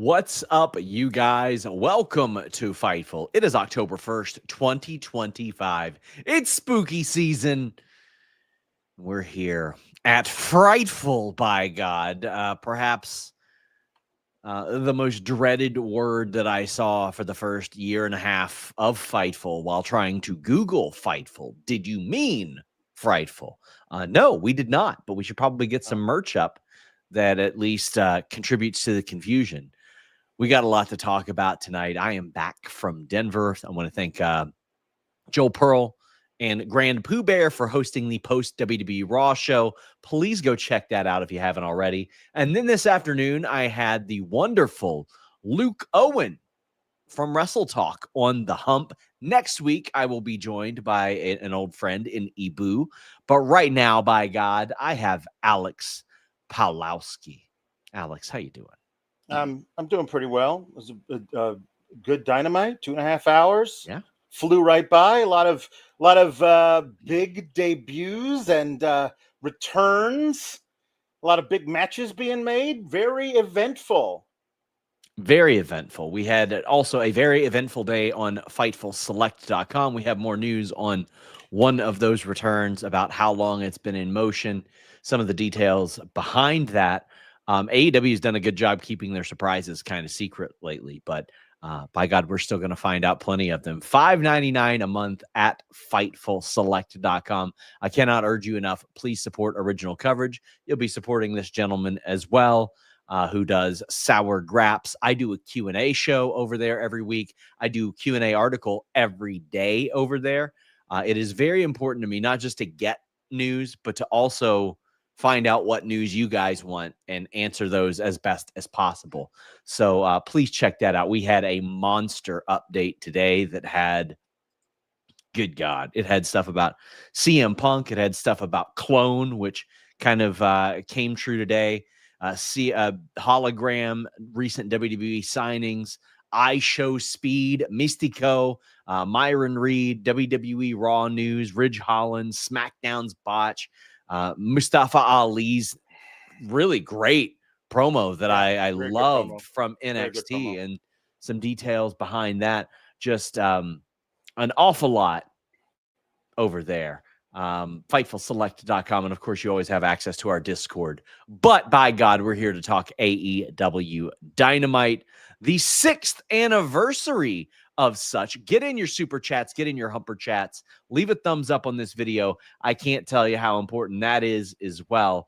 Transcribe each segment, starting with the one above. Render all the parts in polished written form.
What's up, you guys? Welcome to Fightful. It is October 1st, 2025. It's spooky season. We're here at Frightful, by God. Perhaps the most dreaded word that I saw for the first year and a half of Fightful while trying to Google Fightful. Did you mean Frightful? No, we did not, but we should probably get some merch up that at least contributes to the confusion. We got a lot to talk about tonight. I am back from Denver. I want to thank Joel Pearl and Grand Pooh Bear for hosting the post WWE Raw show. Please go check that out if you haven't already. And then this afternoon, I had the wonderful Luke Owen from Wrestle Talk on the Hump. Next week, I will be joined by an old friend in Ibu. But right now, by God, I have Alex Pawlowski. Alex, how you doing? I'm doing pretty well. It was a good Dynamite, 2.5 hours. Yeah, flew right by. A lot of big debuts and returns. A lot of big matches being made. Very eventful. Very eventful. We had also a very eventful day on FightfulSelect.com. We have more news on one of those returns, about how long it's been in motion, some of the details behind that. AEW has done a good job keeping their surprises kind of secret lately, but by God, we're still going to find out plenty of them. $5.99 a month at FightfulSelect.com. I cannot urge you enough. Please support original coverage. You'll be supporting this gentleman as well, who does Sour Graps. I do a Q&A show over there every week. I do Q&A article every day over there. It is very important to me, not just to get news, but to also find out what news you guys want and answer those as best as possible. So please check that out. We had a monster update today that had, good God, it had stuff about CM Punk. It had stuff about Clone, which kind of came true today. Hologram, recent WWE signings, iShow Speed, Mystico, Myron Reed, WWE Raw News, Ridge Holland, SmackDown's Botch, Mustafa Ali's really great promo that I loved from NXT, and some details behind that. Just an awful lot over there. FightfulSelect.com. And of course, you always have access to our Discord. But by God, we're here to talk AEW Dynamite, the 6th anniversary of such. Get in your super chats, get in your humper chats, leave a thumbs up on this video. I can't tell you how important that is as well.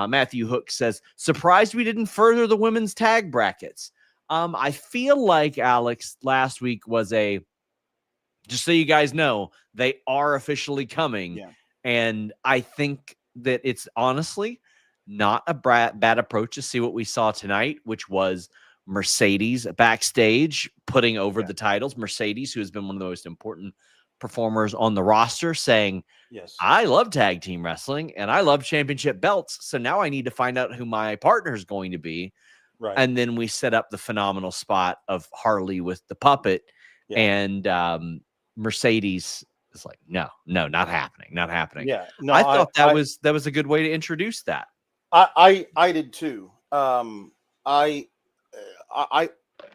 Matthew Hook says, surprised we didn't further the women's tag brackets. I feel like, Alex, last week was just so you guys know, they are officially coming. Yeah. And I think that it's honestly not a bad approach to see what we saw tonight, which was Mercedes backstage putting over the titles. Mercedes, who has been one of the most important performers on the roster, saying, yes, I love tag team wrestling and I love championship belts. So now I need to find out who my partner is going to be. Right. And then we set up the phenomenal spot of Harley with the puppet, and Mercedes is like, no, not happening. Yeah. No, I thought that was a good way to introduce that. I did too.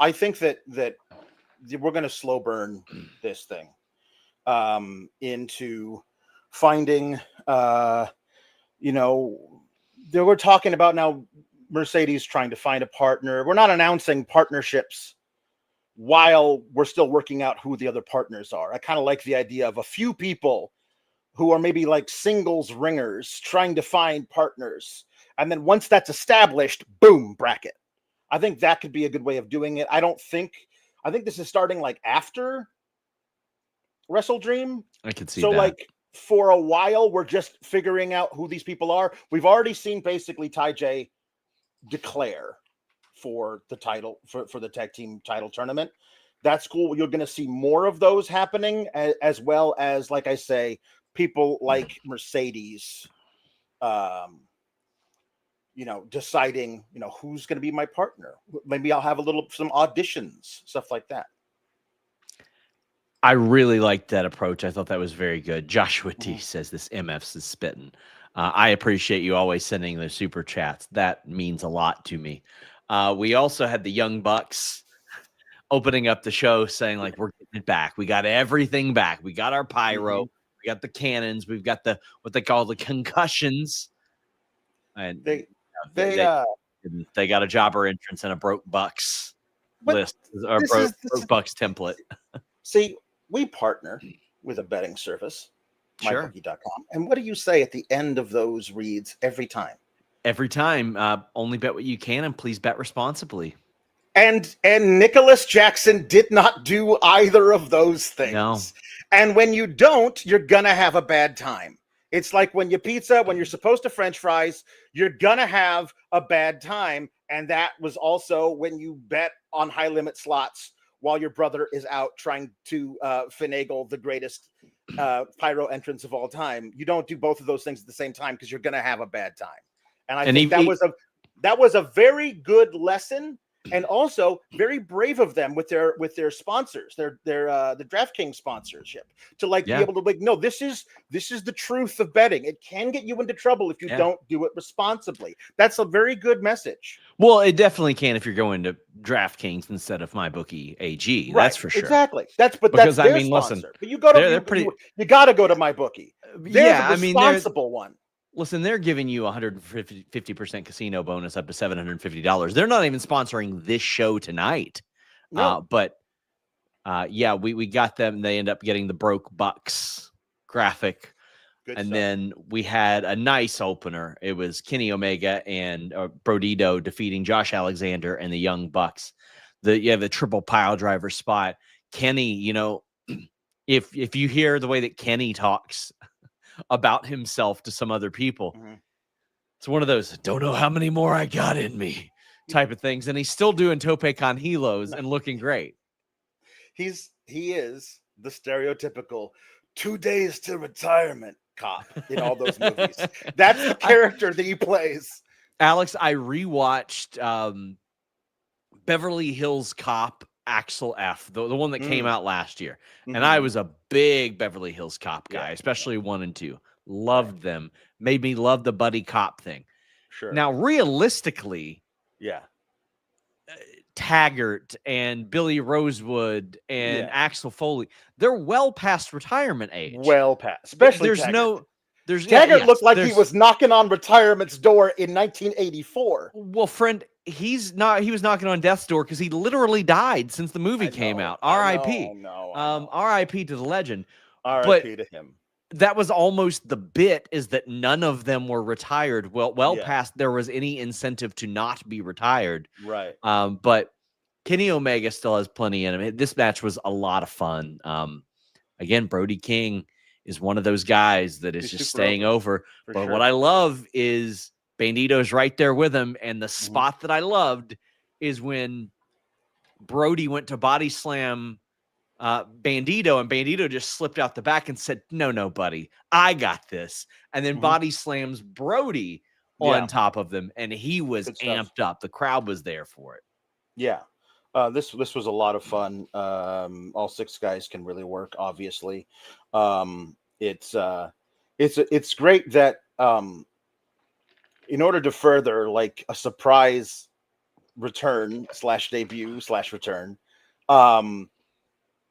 I think that we're going to slow burn this thing into finding, we're talking about now Mercedes trying to find a partner. We're not announcing partnerships while we're still working out who the other partners are. I kind of like the idea of a few people who are maybe like singles ringers trying to find partners. And then once that's established, boom, bracket. I think that could be a good way of doing it. I think this is starting like after Wrestle Dream. I could see so that. Like for a while, we're just figuring out who these people are. We've already seen basically Ty J declare for the title, for the tag team title tournament. That's cool. You're going to see more of those happening, as well as, like I say, people like Mercedes, deciding, who's going to be my partner. Maybe I'll have some auditions, stuff like that. I really liked that approach. I thought that was very good. Joshua T says this MF's is spitting. I appreciate you always sending those super chats. That means a lot to me. We also had the Young Bucks opening up the show saying, like, we're getting it back. We got everything back. We got our pyro. We got the cannons. We've got the what they call the concussions. And they got a jobber entrance and a broke Bucks list or broke Bucks template. See, we partner with a betting service, mybookie.com. And what do you say at the end of those reads every time? Every time, only bet what you can and please bet responsibly. And Nicholas Jackson did not do either of those things. No. And when you don't, you're going to have a bad time. It's like when you pizza, when you're supposed to French fries, you're going to have a bad time. And that was also when you bet on high limit slots while your brother is out trying to finagle the greatest pyro entrance of all time. You don't do both of those things at the same time because you're going to have a bad time. And I think that was a very good lesson, and also very brave of them with their sponsors, the DraftKings sponsorship, to be able to no, this is the truth of betting. It can get you into trouble if you don't do it responsibly. That's a very good message. Well, it definitely can if you're going to DraftKings instead of MyBookie AG. Right, that's for sure. Exactly. That's their sponsor. Listen, but you go to you got to go to MyBookie. They're the responsible one. Listen, they're giving you 150% casino bonus up to $750. They're not even sponsoring this show tonight. No. We got them. They end up getting the broke Bucks graphic. Good and stuff. then we had a nice opener. It was Kenny Omega and Brodido defeating Josh Alexander and the Young Bucks. You have the triple pile driver spot. Kenny, if you hear the way that Kenny talks about himself to some other people, it's one of those don't know how many more I got in me type of things, and he's still doing tope con hilos and looking great. He is the stereotypical 2 days to retirement cop in all those movies. That's the character that he plays. Alex, I rewatched Beverly Hills Cop Axel F, the one that came out last year. And I was a big Beverly Hills Cop guy, especially 1 and 2. Loved them. Made me love the buddy cop thing. Sure. Now, realistically, Taggart and Billy Rosewood and Axel Foley, they're well past retirement age. Well past. Especially Taggart looked like he was knocking on retirement's door in 1984. Well, friend, he was knocking on death's door because he literally died since the movie came out. R.I.P. R.I.P. to the legend. R.I.P. to him. That was almost the bit, is that none of them were retired. Well past there was any incentive to not be retired. Right. But Kenny Omega still has plenty in him. This match was a lot of fun. Again, Brody King is one of those guys that is just staying over. But what I love is Bandito's right there with him. And the spot that I loved is when Brody went to body slam Bandito, and Bandito just slipped out the back and said, no, buddy, I got this. And then body slams Brody on top of them. And he was amped up. The crowd was there for it. Yeah. This was a lot of fun. All 6 guys can really work, obviously. It's great that in order to further like a surprise return / debut / return,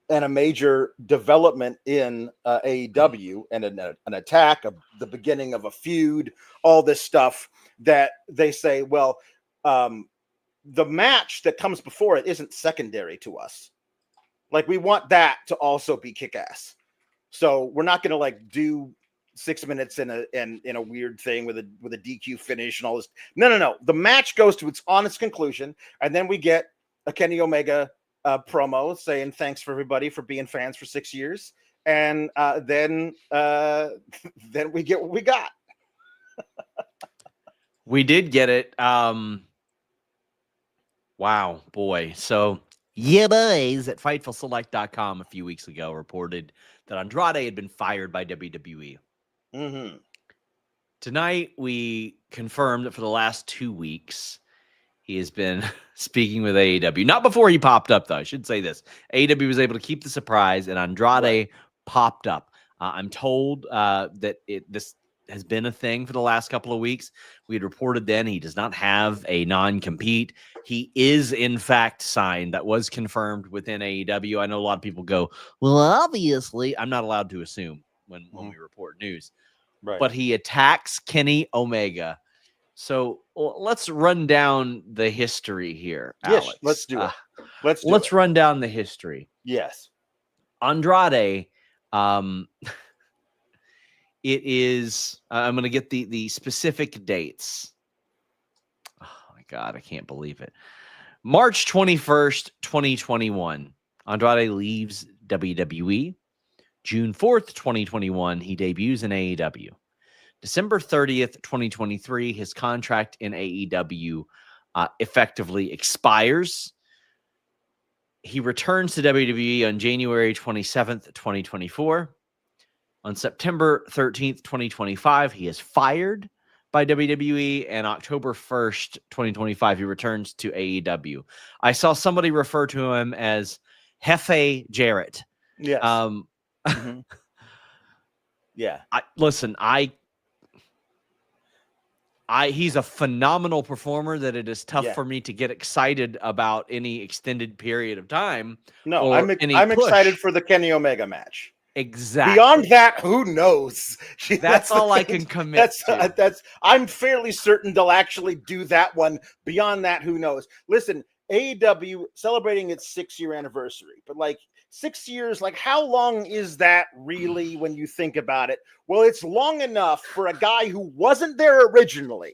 and a major development in AEW and an attack of the beginning of a feud, all this stuff that they say, well, the match that comes before it isn't secondary to us. Like, we want that to also be kick-ass. So we're not going to do 6 minutes in a weird thing with a DQ finish and all this. No. The match goes to its honest conclusion, and then we get a Kenny Omega promo saying thanks for everybody for being fans for 6 years, and then we get what we got. We did get it. Wow, boy. So, boys at FightfulSelect.com a few weeks ago reported that Andrade had been fired by WWE. Tonight, we confirmed that for the last 2 weeks, he has been speaking with AEW. Not before he popped up, though. I should say this. AEW was able to keep the surprise, and Andrade popped up. I'm told that has been a thing for the last couple of weeks. We had reported then he does not have a non-compete. He is, in fact, signed. That was confirmed within AEW. I know a lot of people go, well, obviously. I'm not allowed to assume when we report news. Right. But he attacks Kenny Omega. So let's run down the history here, Alex. Yes, let's do it. Let's run down the history. Yes. Andrade, it is, I'm going to get the specific dates. Oh, my God, I can't believe it. March 21st, 2021, Andrade leaves WWE. June 4th, 2021, he debuts in AEW. December 30th, 2023, his contract in AEW effectively expires. He returns to WWE on January 27th, 2024. On September 13th, 2025, he is fired by WWE, and October 1st, 2025, he returns to AEW. I saw somebody refer to him as Jefe Jarrett. Yes. Yeah. He's a phenomenal performer that it is tough for me to get excited about any extended period of time. No, I'm excited for the Kenny Omega match. Exactly. Beyond that, who knows? That's all I can commit to. I'm fairly certain they'll actually do that one. Beyond that, who knows? Listen, AEW celebrating its 6-year anniversary, but like 6 years, like how long is that really when you think about it? Well, it's long enough for a guy who wasn't there originally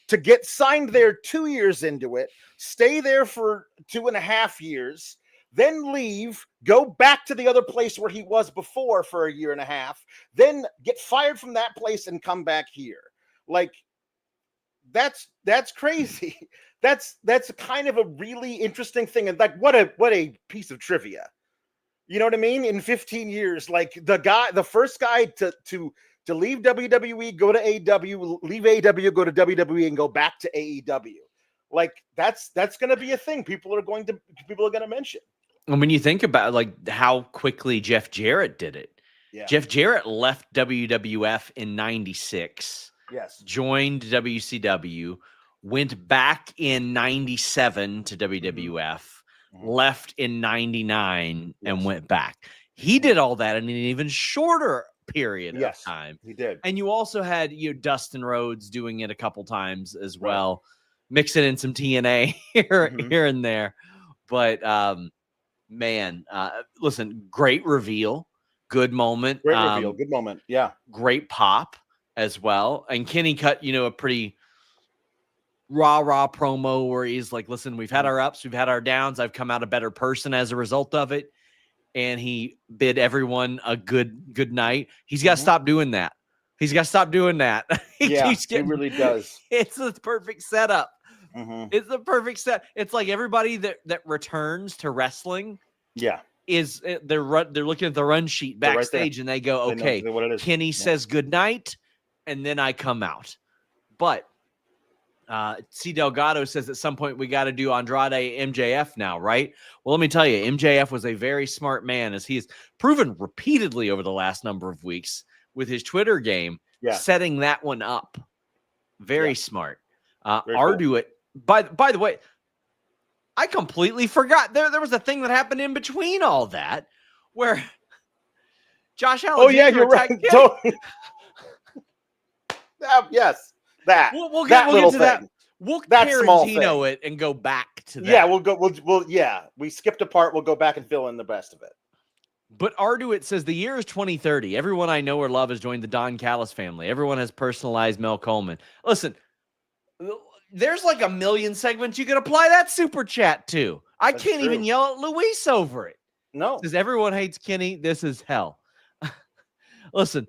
to get signed there 2 years into it, stay there for 2.5 years, then leave, go back to the other place where he was before for 1.5 years, then get fired from that place and come back here. Like that's crazy. That's kind of a really interesting thing. And like, what a piece of trivia. You know what I mean? In 15 years, like the first guy to leave WWE, go to AEW, leave AEW, go to WWE, and go back to AEW. Like that's going to be a thing. People are going to mention. And when you think about like how quickly Jeff Jarrett did it, Jeff Jarrett left WWF in '96. Yes, joined WCW, went back in '97 to WWF, left in '99, and went back. He did all that in an even shorter period of time. He did. And you also had Dustin Rhodes doing it a couple times as well, mixing in some TNA here and there. But man, listen, great reveal, good moment. Great reveal, good moment. Yeah. Great pop as well. And Kenny cut, a pretty rah promo where he's like, listen, we've had our ups, we've had our downs. I've come out a better person as a result of it. And he bid everyone a good night. He's got to stop doing that. He's got to stop doing that. He really does. It's the perfect setup. It's the perfect set. It's like everybody that returns to wrestling. Is they're looking at the run sheet backstage and they go, okay, Kenny says goodnight, and then I come out. But C. Delgado says at some point we got to do Andrade MJF now, right? Well, let me tell you, MJF was a very smart man, as he has proven repeatedly over the last number of weeks with his Twitter game, setting that one up. Very smart. Arduit. By the way, I completely forgot. There was a thing that happened in between all that where Josh Allen. Oh, yeah, you're right. Yes. That. We'll get to that. We'll Tarantino it and go back to that. Yeah, we'll we skipped a part. We'll go back and fill in the rest of it. But Arduit says the year is 2030. Everyone I know or love has joined the Don Callis family. Everyone has personalized Mel Coleman. Listen, there's like 1 million segments you could apply that super chat to. I can't even yell at Luis over it. No. Because everyone hates Kenny. This is hell. Listen,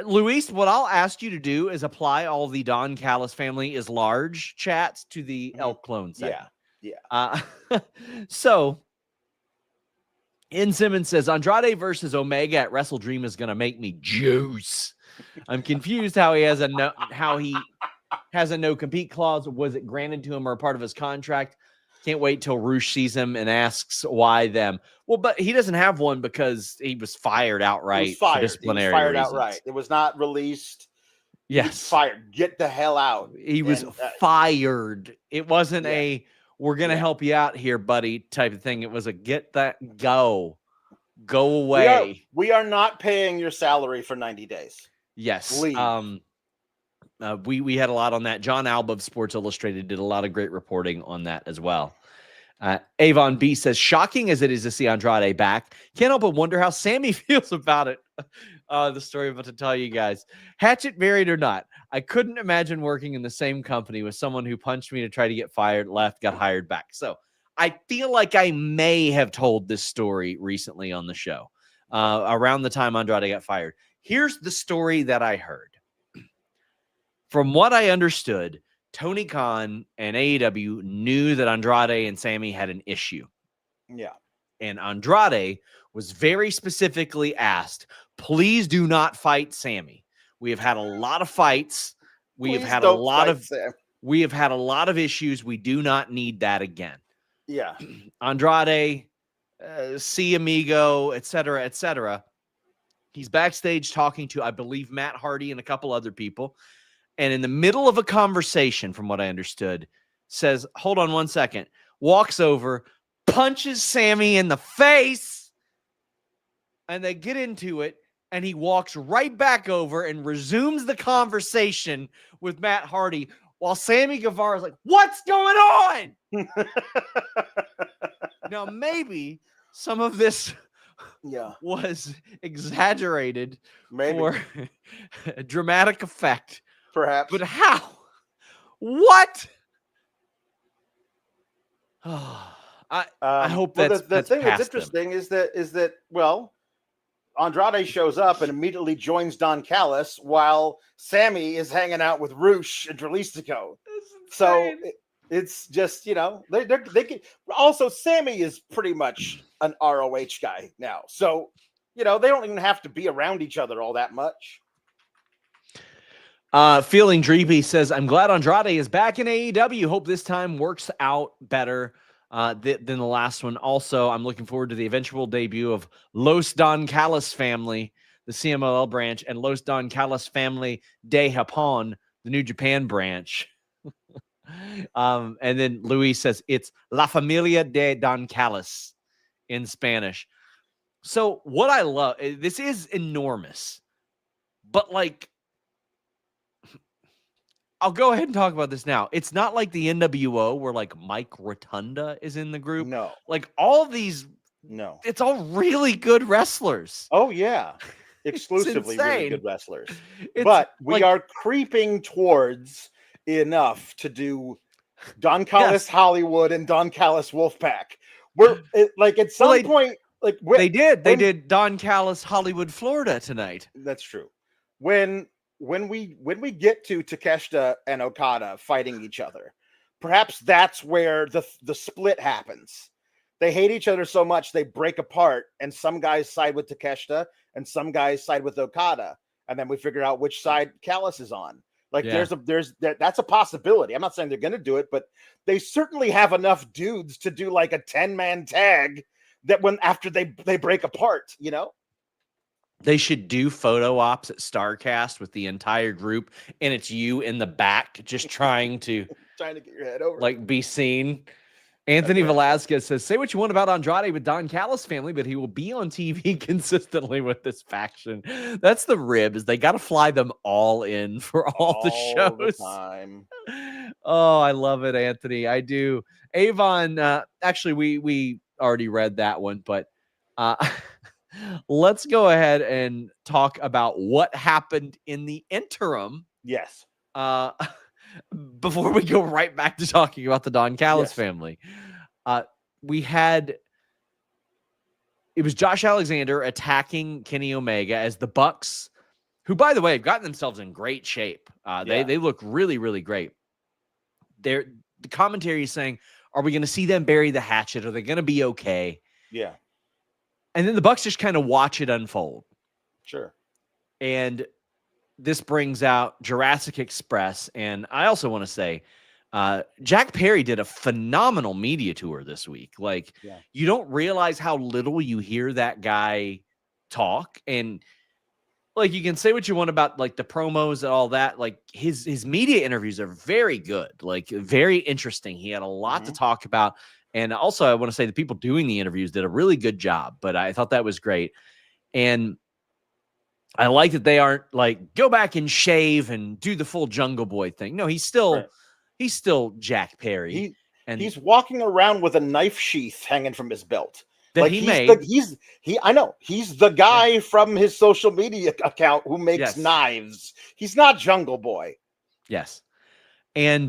Luis, what I'll ask you to do is apply all the Don Callis family is large chats to the Elk Clone segment. Yeah. So, N. Simmons says, Andrade versus Omega at Wrestle Dream is going to make me juice. I'm confused how he has a no compete clause. Was it granted to him or a part of his contract? Can't wait till Roosh sees him and asks why them. Well, but he doesn't have one because he was fired outright. He was fired. For disciplinary he was fired reasons. outright. It was not released. He was Yes. fired. Get the hell out. He was fired. It wasn't a, we're going to help you out here, buddy, type of thing. It was a go away. We are not paying your salary for 90 days. Yes. Leave. We had a lot on that. John Alba of Sports Illustrated did a lot of great reporting on that as well. Avon B says, shocking as it is to see Andrade back, can't help but wonder how Sammy feels about it. The story I'm about to tell you guys. Hatchet married or not, I couldn't imagine working in the same company with someone who punched me to try to get fired, left, got hired back. So I feel like I may have told this story recently on the show around the time Andrade got fired. Here's the story that I heard. From what I understood, Tony Khan and AEW knew that Andrade and Sammy had an issue. Yeah. And Andrade was very specifically asked, please do not fight Sammy. We have had a lot of fights. We have had a lot of issues. We do not need that again. Yeah. Andrade, see amigo, et cetera, et cetera. He's backstage talking to, I believe, Matt Hardy and a couple other people. And in the middle of a conversation, from what I understood, says, hold on one second, walks over, punches Sammy in the face, and they get into it, and he walks right back over and resumes the conversation with Matt Hardy, while Sammy Guevara is like, what's going on? Now, maybe some of this was exaggerated for dramatic effect. Perhaps. But how? What? I hope that's the thing that's past interesting is that well, Andrade shows up and immediately joins Don Callis while Sammy is hanging out with Roosh and Dralistico. So it's just, you know, they can also, Sammy is pretty much an ROH guy now. So, you know, they don't even have to be around each other all that much. Feeling Dreepy says, I'm glad Andrade is back in AEW. Hope this time works out better than the last one. Also, I'm looking forward to the eventual debut of Los Don Callis family, the CMLL branch, and Los Don Callis family de Japón, the New Japan branch. And then Luis says it's La Familia de Don Callis in Spanish. So what I love, this is enormous, but like, I'll go ahead and talk about this now. It's not like the NWO where like Mike Rotunda is in the group. No. Like all these, no. It's all really good wrestlers. Oh, yeah. Exclusively really good wrestlers. But we are creeping towards enough to do Don Callis Hollywood and Don Callis Wolfpack. We're like at some point, like they did Don Callis Hollywood, Florida tonight. That's true. When we get to Takeshita and Okada fighting each other, perhaps that's where the split happens. They hate each other so much they break apart, and some guys side with Takeshita and some guys side with Okada, and then we figure out which side Callis is on. Like that's a possibility. I'm not saying they're going to do it, but they certainly have enough dudes to do like a 10-man tag that after they break apart, you know. They should do photo ops at StarCast with the entire group, and it's you in the back just trying to get your head over, like be seen. Anthony Velasquez says, say what you want about Andrade with Don Callis family, but he will be on TV consistently with this faction. That's the rib, is they got to fly them all in for all the shows. The time. Oh, I love it, Anthony. I do. Avon, actually, we already read that one, but let's go ahead and talk about what happened in the interim. Yes. Before we go right back to talking about the Don Callis family, it was Josh Alexander attacking Kenny Omega as the Bucks, who, by the way, have gotten themselves in great shape. They look really, really great. The commentary is saying, are we going to see them bury the hatchet? Are they going to be okay? Yeah. And then the Bucks just kind of watch it unfold. Sure. And this brings out Jurassic Express. And I also want to say, Jack Perry did a phenomenal media tour this week. Like, you don't realize how little you hear that guy talk. And like, you can say what you want about like the promos and all that. Like his media interviews are very good, like very interesting. He had a lot to talk about. And also I want to say the people doing the interviews did a really good job, but I thought that was great. And I like that they aren't like, go back and shave and do the full Jungle Boy thing. No, he's still Jack Perry. He's walking around with a knife sheath hanging from his belt. That like he he's made. I know he's the guy from his social media account who makes knives. He's not Jungle Boy. Yes. And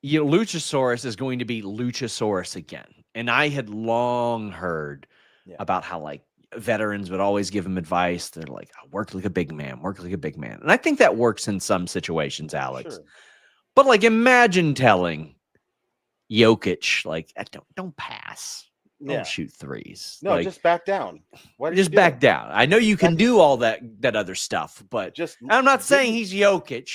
Luchasaurus is going to be Luchasaurus again. And I had long heard about how like veterans would always give him advice. They're like, work like a big man, work like a big man. And I think that works in some situations, Alex. Sure. But like, imagine telling Jokic, like, don't pass. Don't shoot threes. No, like, just back down. Why just back down. I know you can do all that other stuff, but I'm not saying he's Jokic.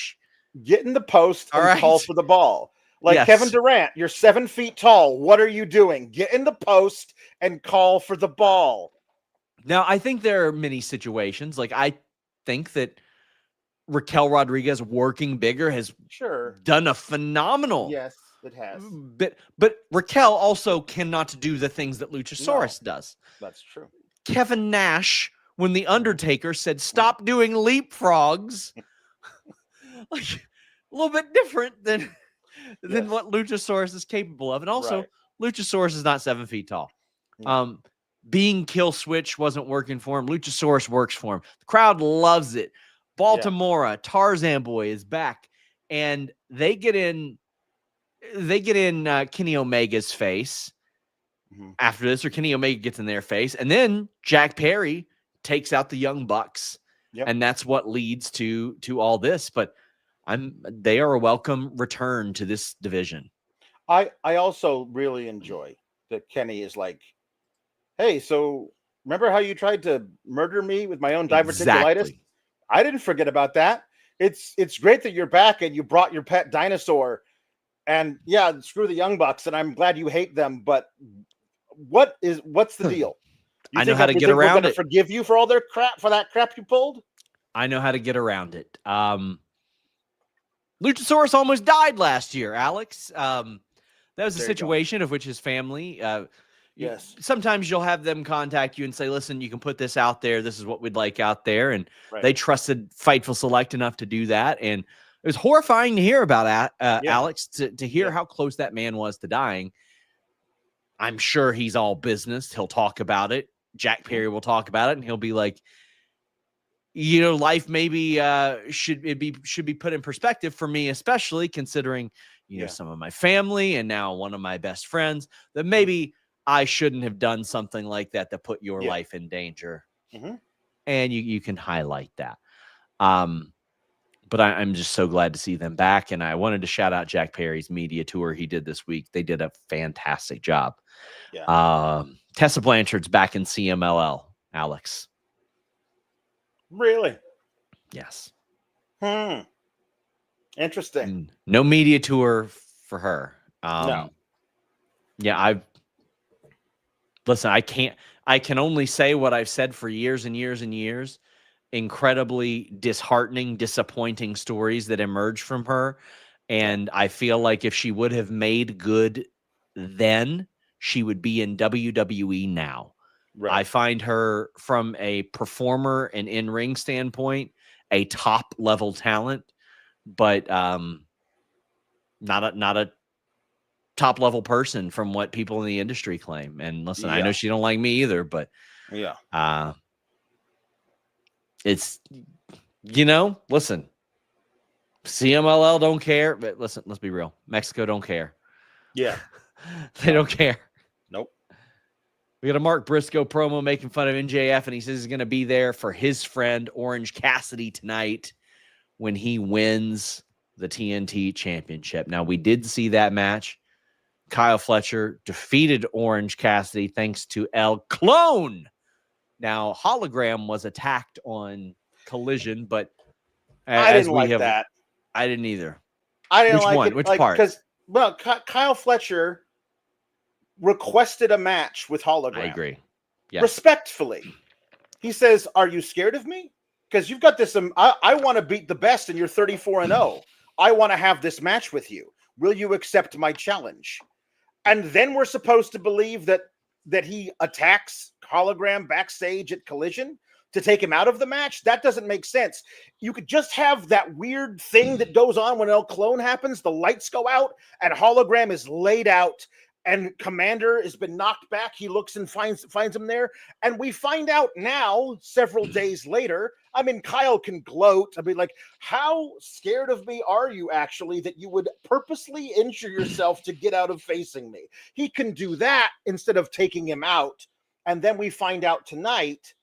Get in the post and call for the ball. Like Kevin Durant, you're 7 feet tall. What are you doing? Get in the post and call for the ball. Now, I think there are many situations. Like, I think that Raquel Rodriguez working bigger has done a phenomenal. Yes, it has. But Raquel also cannot do the things that Luchasaurus does. That's true. Kevin Nash, when The Undertaker said, stop doing leapfrogs, like a little bit different than what Luchasaurus is capable of. And also, Luchasaurus is not 7 feet tall. Being kill switch wasn't working for him. Luchasaurus works for him. The crowd loves it. Baltimore, Tarzan Boy is back, and they get in Kenny Omega's face after this, or Kenny Omega gets in their face, and then Jack Perry takes out the Young Bucks, and that's what leads to all this. But they are a welcome return to this division. I also really enjoy that Kenny is like, hey, so remember how you tried to murder me with my own diverticulitis? Exactly. I didn't forget about that. It's great that you're back and you brought your pet dinosaur. And screw the Young Bucks, and I'm glad you hate them. But what's the deal? I know how to get around it. Forgive you for all their crap, for that crap you pulled? I know how to get around it. Luchasaurus almost died last year, Alex. That was a situation of which his family. Sometimes you'll have them contact you and say, listen, you can put this out there. This is what we'd like out there. And they trusted Fightful Select enough to do that. And it was horrifying to hear about Alex, to hear how close that man was to dying. I'm sure he's all business. He'll talk about it. Jack Perry will talk about it, and he'll be like, life maybe should be put in perspective for me, especially considering, some of my family and now one of my best friends, that maybe I shouldn't have done something like that put your life in danger. And you can highlight that. But I'm just so glad to see them back. And I wanted to shout out Jack Perry's media tour he did this week. They did a fantastic job. Tessa Blanchard's back in CMLL, Alex. Really? Yes. Interesting. No media tour for her. No. Yeah, I can only say what I've said for years and years and years. Incredibly disheartening, disappointing stories that emerge from her. And I feel like if she would have made good then, she would be in WWE now. I find her, from a performer and in-ring standpoint, a top-level talent, but not a top-level person from what people in the industry claim. And listen, I know she don't like me either, but it's, listen, CMLL don't care, but listen, let's be real. Mexico don't care. Yeah. They don't care. Nope. We got a Mark Briscoe promo making fun of MJF, and he says he's going to be there for his friend Orange Cassidy tonight when he wins the TNT Championship. Now, we did see that match. Kyle Fletcher defeated Orange Cassidy thanks to El Clone. Now, Hologram was attacked on Collision, but I didn't like that. I didn't either. I didn't Which like one? it. Which like, part? Because, well, Kyle Fletcher requested a match with Hologram. I agree. Yes. Respectfully. He says, "Are you scared of me? Because you've got this. I want to beat the best, and you're 34-0. I want to have this match with you. Will you accept my challenge?" And then we're supposed to believe that he attacks Hologram backstage at Collision to take him out of the match. That doesn't make sense. You could just have that weird thing that goes on when El Clone happens. The lights go out and Hologram is laid out and Commander has been knocked back. He looks and finds him there. And we find out now, several days later, I mean, Kyle can gloat. I mean, like, how scared of me are you actually that you would purposely injure yourself to get out of facing me? He can do that instead of taking him out. And then we find out tonight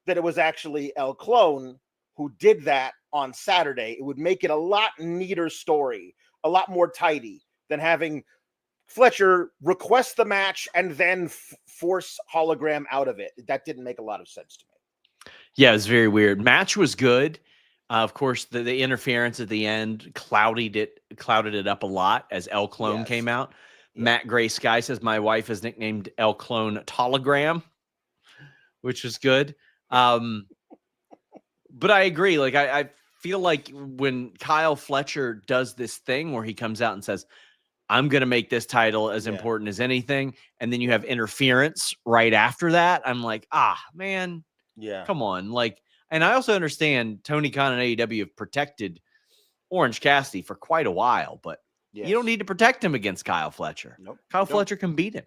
that it was actually El Clone who did that on Saturday. It would make it a lot neater story, a lot more tidy than having Fletcher request the match and then force Hologram out of it. That didn't make a lot of sense to me. Yeah, it was very weird. Match was good. Of course, the interference at the end clouded it up a lot as El Clone came out. Yeah. Matt Gray Sky says my wife is nicknamed El Clone Tologram, which is good. But I agree. Like I feel like when Kyle Fletcher does this thing where he comes out and says, "I'm going to make this title as important as anything," and then you have interference right after that, I'm like, man, come on. Like, and I also understand Tony Khan and AEW have protected Orange Cassidy for quite a while, but you don't need to protect him against Kyle Fletcher. Nope. Kyle Fletcher can beat him.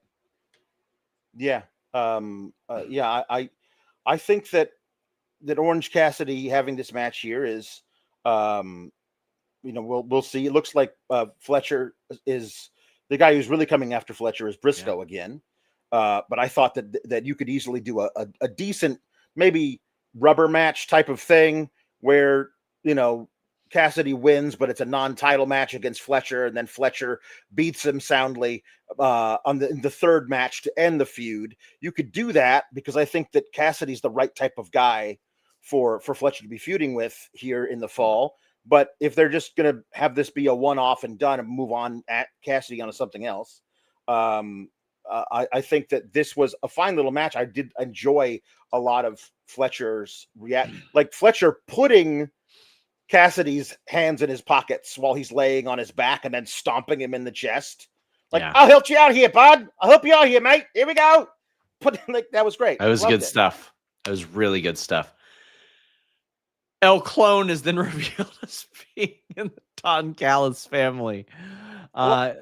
Yeah. I think that Orange Cassidy having this match here is, we'll see. It looks like Fletcher is the guy who's really coming after Fletcher is Briscoe again. But I thought that you could easily do a decent, maybe rubber match type of thing where, Cassidy wins, but it's a non-title match against Fletcher, and then Fletcher beats him soundly in the third match to end the feud. You could do that because I think that Cassidy's the right type of guy for Fletcher to be feuding with here in the fall. But if they're just going to have this be a one-off and done and move on at Cassidy on to something else, I think that this was a fine little match. I did enjoy a lot of Fletcher's like Fletcher putting Cassidy's hands in his pockets while he's laying on his back and then stomping him in the chest. Like, I'll help you out here, bud. I'll help you out here, mate. Here we go. That was great. That was good stuff. That was really good stuff. El Clone is then revealed as being in the Don Callis family. I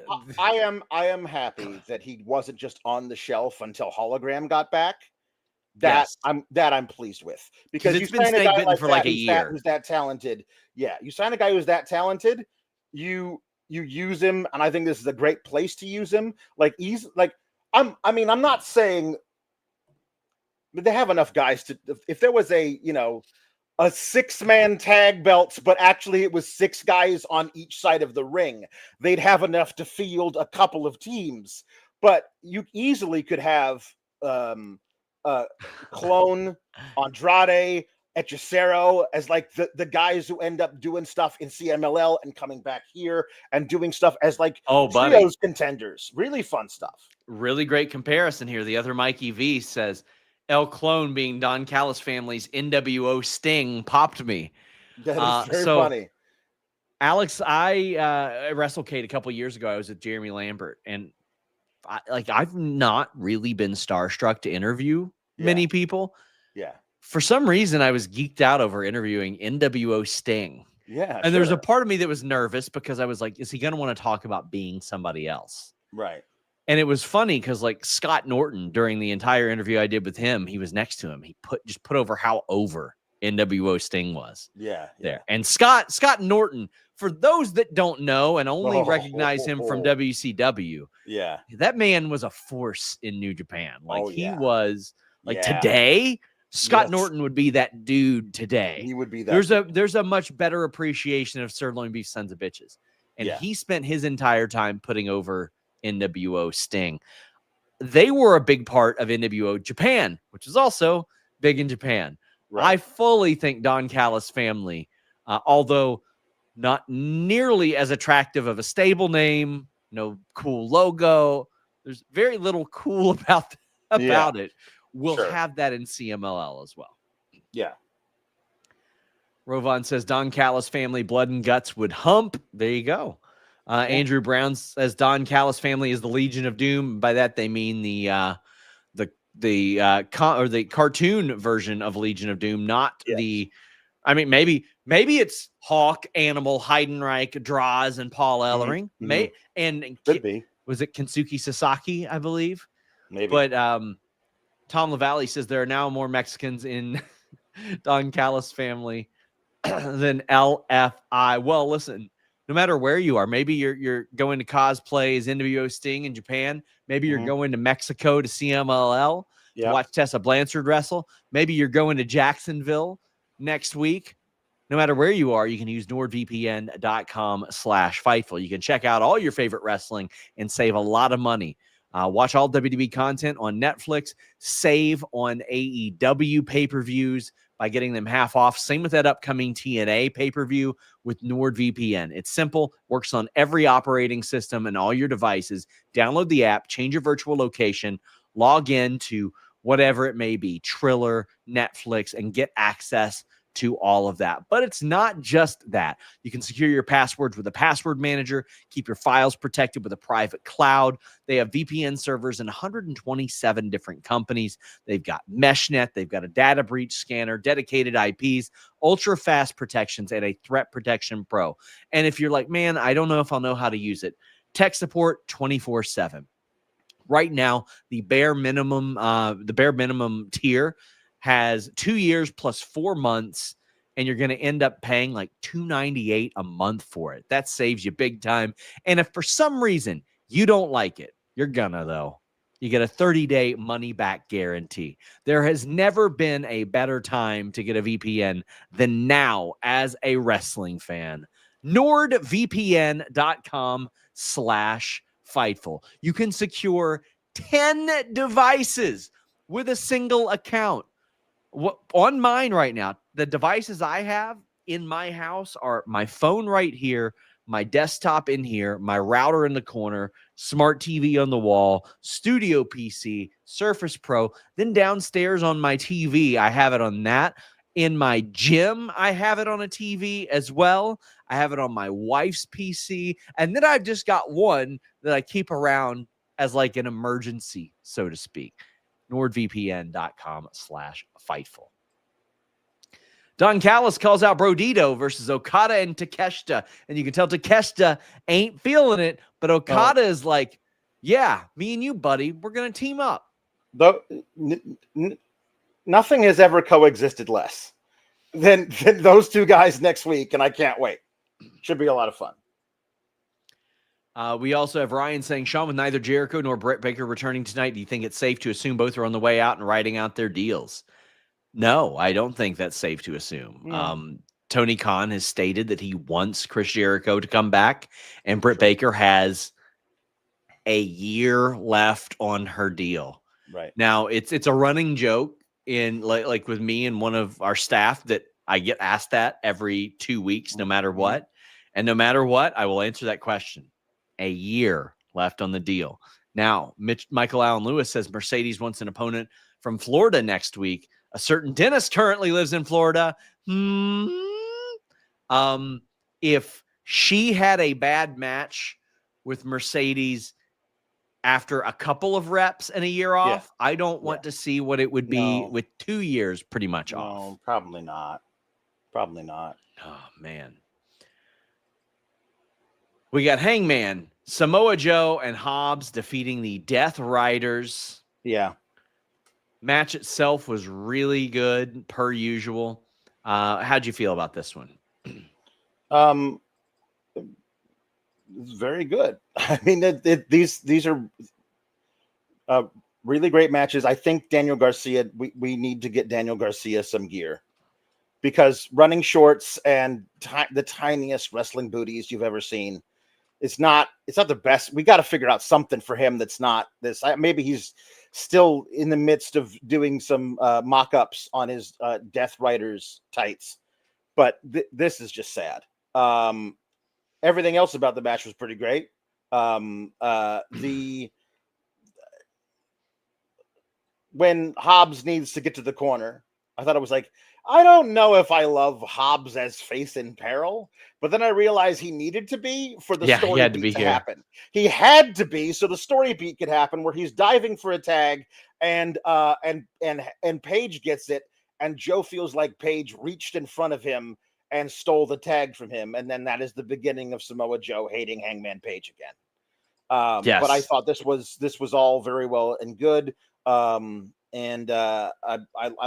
am happy that he wasn't just on the shelf until Hologram got back. I'm pleased with, because it's been snake bitten for like a year. Who's that talented? Yeah, you sign a guy who's that talented, you use him, and I think this is a great place to use him. Like I'm not saying but they have enough guys to. If there was a 6-man tag belts, but actually it was 6 guys on each side of the ring, they'd have enough to field a couple of teams. But you easily could have Clone, Andrade, Hechicero as like the guys who end up doing stuff in CMLL and coming back here and doing stuff as like trios contenders. Really fun stuff. Really great comparison here. The other Mikey V says El Clone being Don Callis family's NWO Sting popped me. That is very funny. Alex, I WrestleCade a couple years ago. I was with Jeremy Lambert, and I've not really been starstruck to interview many people. Yeah. For some reason, I was geeked out over interviewing NWO Sting. Yeah. And there's a part of me that was nervous because I was like, is he going to want to talk about being somebody else? Right. And it was funny because like Scott Norton, during the entire interview I did with him, he was next to him. He put over how over NWO Sting was. Yeah. There. And Scott Norton, for those that don't know and only recognize him from WCW. Yeah. That man was a force in New Japan. Like he was today, Scott Norton would be that dude today. He would be that. There's a much better appreciation of sirloin beef sons of bitches. And he spent his entire time putting over NWO Sting. They were a big part of NWO Japan, which is also big in Japan. Right. I fully think Don Callis family, although not nearly as attractive of a stable name, no cool logo. There's very little cool about it. We'll have that in CMLL as well. Yeah. Rovan says Don Callis family blood and guts would hump. There you go. Andrew Brown says Don Callis family is the Legion of Doom. By that they mean the cartoon version of Legion of Doom, not the. I mean, maybe it's Hawk, Animal, Heidenreich, Draws, and Paul Ellering. Could be. Was it Kensuke Sasaki? I believe. Maybe. But Tom LaValle says there are now more Mexicans in Don Callis family than LFI. Well, listen, no matter where you are, maybe you're going to cosplay as NWO Sting in Japan. Maybe you're going to Mexico to CMLL to watch Tessa Blanchard wrestle. Maybe you're going to Jacksonville next week. No matter where you are, you can use nordvpn.com/Fightful. You can check out all your favorite wrestling and save a lot of money. Watch all WWE content on Netflix. Save on AEW pay-per-views by getting them half off. Same with that upcoming TNA pay-per-view with NordVPN. It's simple, works on every operating system and all your devices. Download the app, change your virtual location, log in to whatever it may be, Triller, Netflix, and get access to all of that. But it's not just that. You can secure your passwords with a password manager, keep your files protected with a private cloud. They have VPN servers in 127 different companies. They've got MeshNet, they've got a data breach scanner, dedicated IPs, ultra fast protections, and a threat protection pro. And if you're like, man, I don't know if I'll know how to use it, tech support 24/7. Right now, the bare minimum tier has 2 years plus 4 months, and you're going to end up paying like $298 a month for it. That saves you big time. And if for some reason you don't like it, you're gonna though. You get a 30-day money-back guarantee. There has never been a better time to get a VPN than now as a wrestling fan. NordVPN.com/Fightful. You can secure 10 devices with a single account. On mine right now, the devices I have in my house are my phone right here, my desktop in here, my router in the corner, smart TV on the wall, studio PC, Surface Pro. Then downstairs on my TV, I have it on that. In my gym, I have it on a TV as well. I have it on my wife's PC. And then I've just got one that I keep around as like an emergency, so to speak. NordVPN.com/Fightful. Don Callis calls out Brodido versus Okada and Takeshita. And you can tell Takeshita ain't feeling it, but Okada is like, yeah, me and you, buddy, we're going to team up. Though nothing has ever coexisted less than those two guys next week, and I can't wait. Should be a lot of fun. We also have Ryan saying, Sean, with neither Jericho nor Britt Baker returning tonight, do you think it's safe to assume both are on the way out and writing out their deals? No, I don't think that's safe to assume. Tony Khan has stated that he wants Chris Jericho to come back, and Britt Baker has a year left on her deal. Right. Now, it's a running joke in like with me and one of our staff that I get asked that every 2 weeks, no matter what. And no matter what, I will answer that question. A year left on the deal. Now, Michael Allen Lewis says Mercedes wants an opponent from Florida next week. A certain Dennis currently lives in Florida. If she had a bad match with Mercedes after a couple of reps and a year off, I don't want to see what it would be with 2 years pretty much off. Probably not. Probably not. Oh, man. We got Hangman, Samoa Joe, and Hobbs defeating the Death Riders. Yeah. Match itself was really good, per usual. How'd you feel about this one? It's very good. I mean, these are really great matches. I think Daniel Garcia, we need to get Daniel Garcia some gear, because running shorts and the tiniest wrestling booties you've ever seen, it's not the best. We got to figure out something for him that's not this. Maybe he's still in the midst of doing some mock-ups on his Death Riders tights, but this is just sad. Everything else about the match was pretty great. When Hobbs needs to get to the corner, I thought it was like, I don't know if I love Hobbs as face in peril, but then I realized he needed to be for the story beat to happen. He had to be so the story beat could happen where he's diving for a tag and Paige gets it, and Joe feels like Paige reached in front of him and stole the tag from him, and then that is the beginning of Samoa Joe hating Hangman Page again. But I thought this was all very well and good. I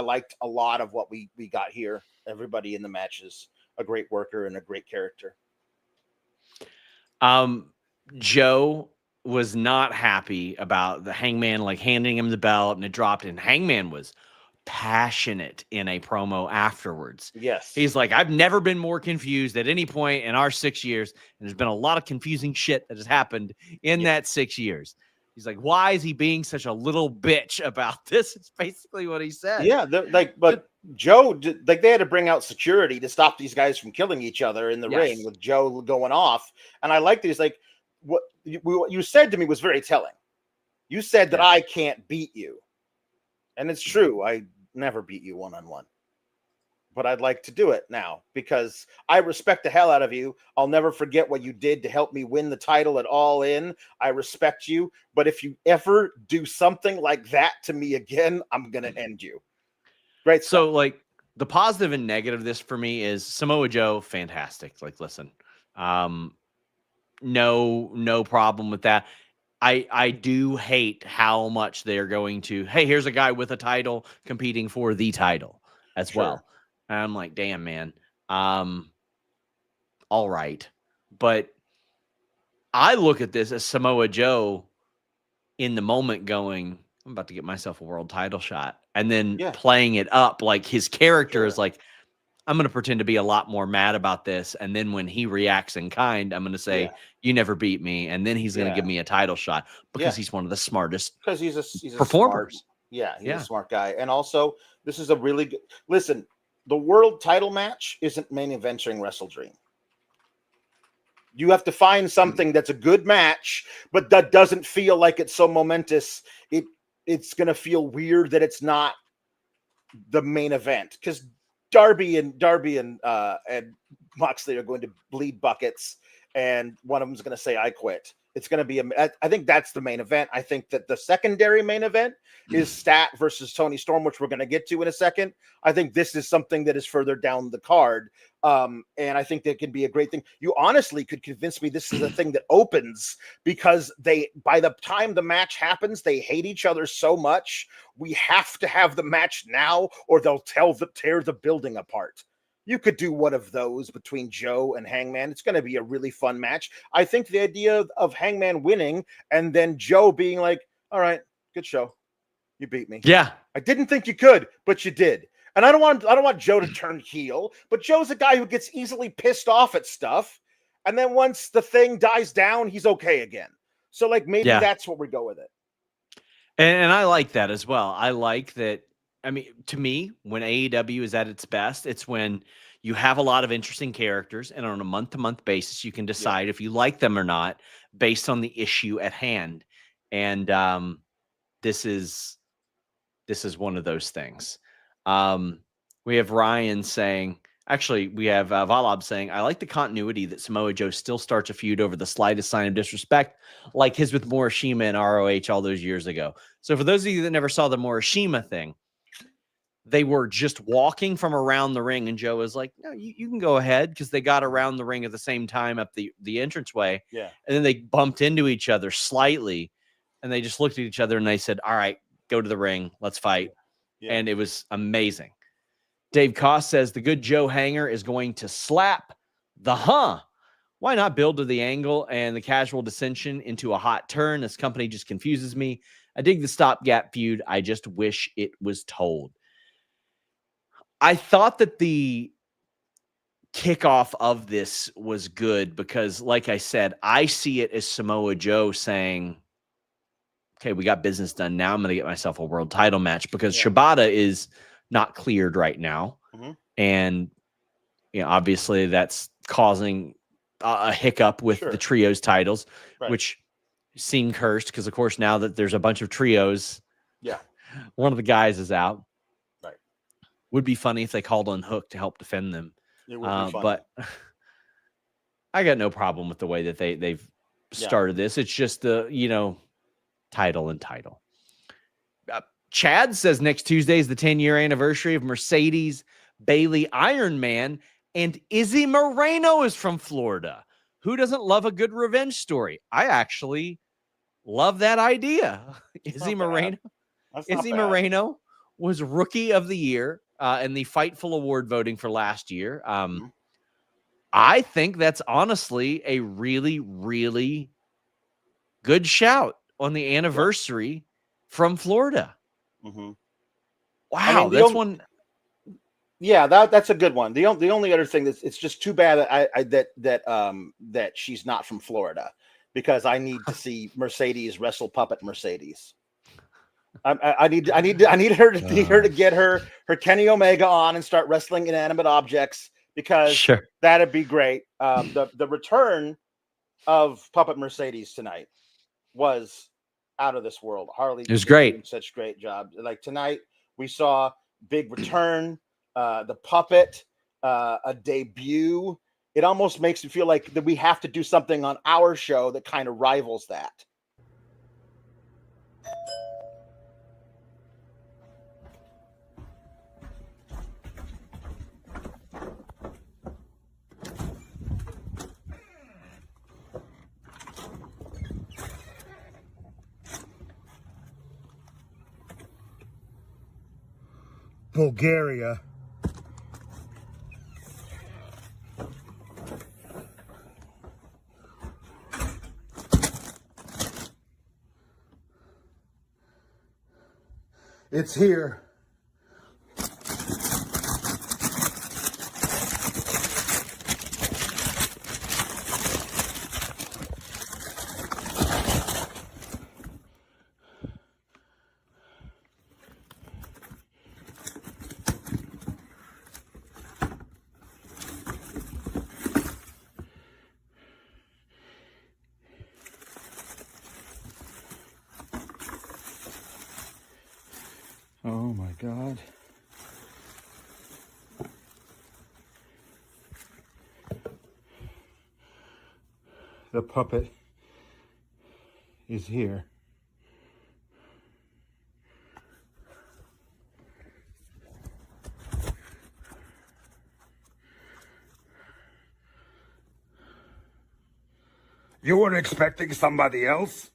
liked a lot of what we got here. Everybody in the match is a great worker and a great character. Joe was not happy about the Hangman like handing him the belt and it dropped, and Hangman was passionate in a promo afterwards. Yes. He's like, I've never been more confused at any point in our 6 years. And there's been a lot of confusing shit that has happened in that 6 years. He's like, why is he being such a little bitch about this? It's basically what he said. Yeah. But Joe, like, they had to bring out security to stop these guys from killing each other in the ring with Joe going off. And I liked it. He's like, what you said to me was very telling. You said that I can't beat you. And it's true. I never beat you one-on-one. But I'd like to do it now because I respect the hell out of you. I'll never forget what you did to help me win the title at All In. I respect you. But if you ever do something like that to me again, I'm going to end you. Right. So, like, the positive and negative of this for me is Samoa Joe, fantastic. Like, listen, no problem with that. I do hate how much they're going to, hey, here's a guy with a title competing for the title as well. And I'm like, damn, man. All right. But I look at this as Samoa Joe in the moment going, I'm about to get myself a world title shot. And then playing it up like his character is like, I'm going to pretend to be a lot more mad about this. And then when he reacts in kind, I'm going to say, you never beat me. And then he's going to give me a title shot because he's one of the smartest he's a performers. He's a smart guy. And also, this is a really good, listen, the world title match isn't main eventing Wrestle Dream. You have to find something that's a good match, but that doesn't feel like it's so momentous. It's going to feel weird that it's not the main event because Darby and Moxley are going to bleed buckets, and one of them is going to say, I quit. It's going to be, I think that's the main event. I think that the secondary main event is Stat versus Toni Storm, which we're going to get to in a second. I think this is something that is further down the card. And I think that can be a great thing. You honestly could convince me this is a thing that opens because by the time the match happens, they hate each other so much. We have to have the match now or they'll tear the building apart. You could do one of those between Joe and Hangman. It's going to be a really fun match. I think the idea of Hangman winning and then Joe being like, all right, good show. You beat me. Yeah. I didn't think you could, but you did. And I don't want Joe to turn heel, but Joe's a guy who gets easily pissed off at stuff. And then once the thing dies down, he's okay again. So like maybe that's what we go with it. And I like that as well. I like that. I mean, to me, when AEW is at its best, it's when you have a lot of interesting characters, and on a month-to-month basis, you can decide if you like them or not based on the issue at hand. And this is one of those things. We have Ryan saying, actually, we have Valab saying, I like the continuity that Samoa Joe still starts a feud over the slightest sign of disrespect, like his with Morishima and ROH all those years ago. So for those of you that never saw the Morishima thing, they were just walking from around the ring, and Joe was like, no, you can go ahead, because they got around the ring at the same time up the entranceway. Yeah. And then they bumped into each other slightly, and they just looked at each other, and they said, all right, go to the ring. Let's fight. Yeah. And it was amazing. Dave Koss says, the good Joe hanger is going to slap the Why not build to the angle and the casual dissension into a hot turn? This company just confuses me. I dig the stopgap feud. I just wish it was told. I thought that the kickoff of this was good because, like I said, I see it as Samoa Joe saying, okay, we got business done. Now I'm going to get myself a world title match because Shibata is not cleared right now. Mm-hmm. And, obviously that's causing a hiccup with Sure. the trios titles, Right. which seem cursed because, of course, now that there's a bunch of trios, Yeah. one of the guys is out. Right. Would be funny if they called on Hook to help defend them. It would be funny. But I got no problem with the way that they've started this. It's just the, title and title. Chad says next Tuesday is the 10-year anniversary of Mercedes Bailey Iron Man, and Izzy Moreno is from Florida. Who doesn't love a good revenge story? I actually love that idea. Izzy Moreno. Izzy Moreno was Rookie of the Year in the Fightful Award voting for last year. I think that's honestly a really, really good shout on the anniversary from Florida. Mm-hmm. Wow, I mean, that's one. Yeah, that's a good one. The only other thing that's, it's just too bad that she's not from Florida, because I need to see Mercedes wrestle Puppet Mercedes. I need her to get her Kenny Omega on and start wrestling inanimate objects, because that'd be great. The return of Puppet Mercedes tonight was out of this world. Harley, it was great. Such great job. Like tonight, we saw big return, the Puppet, a debut. It almost makes me feel like that we have to do something on our show that kind of rivals that. Bulgaria. It's here. Oh my God. The puppet is here. You were expecting somebody else?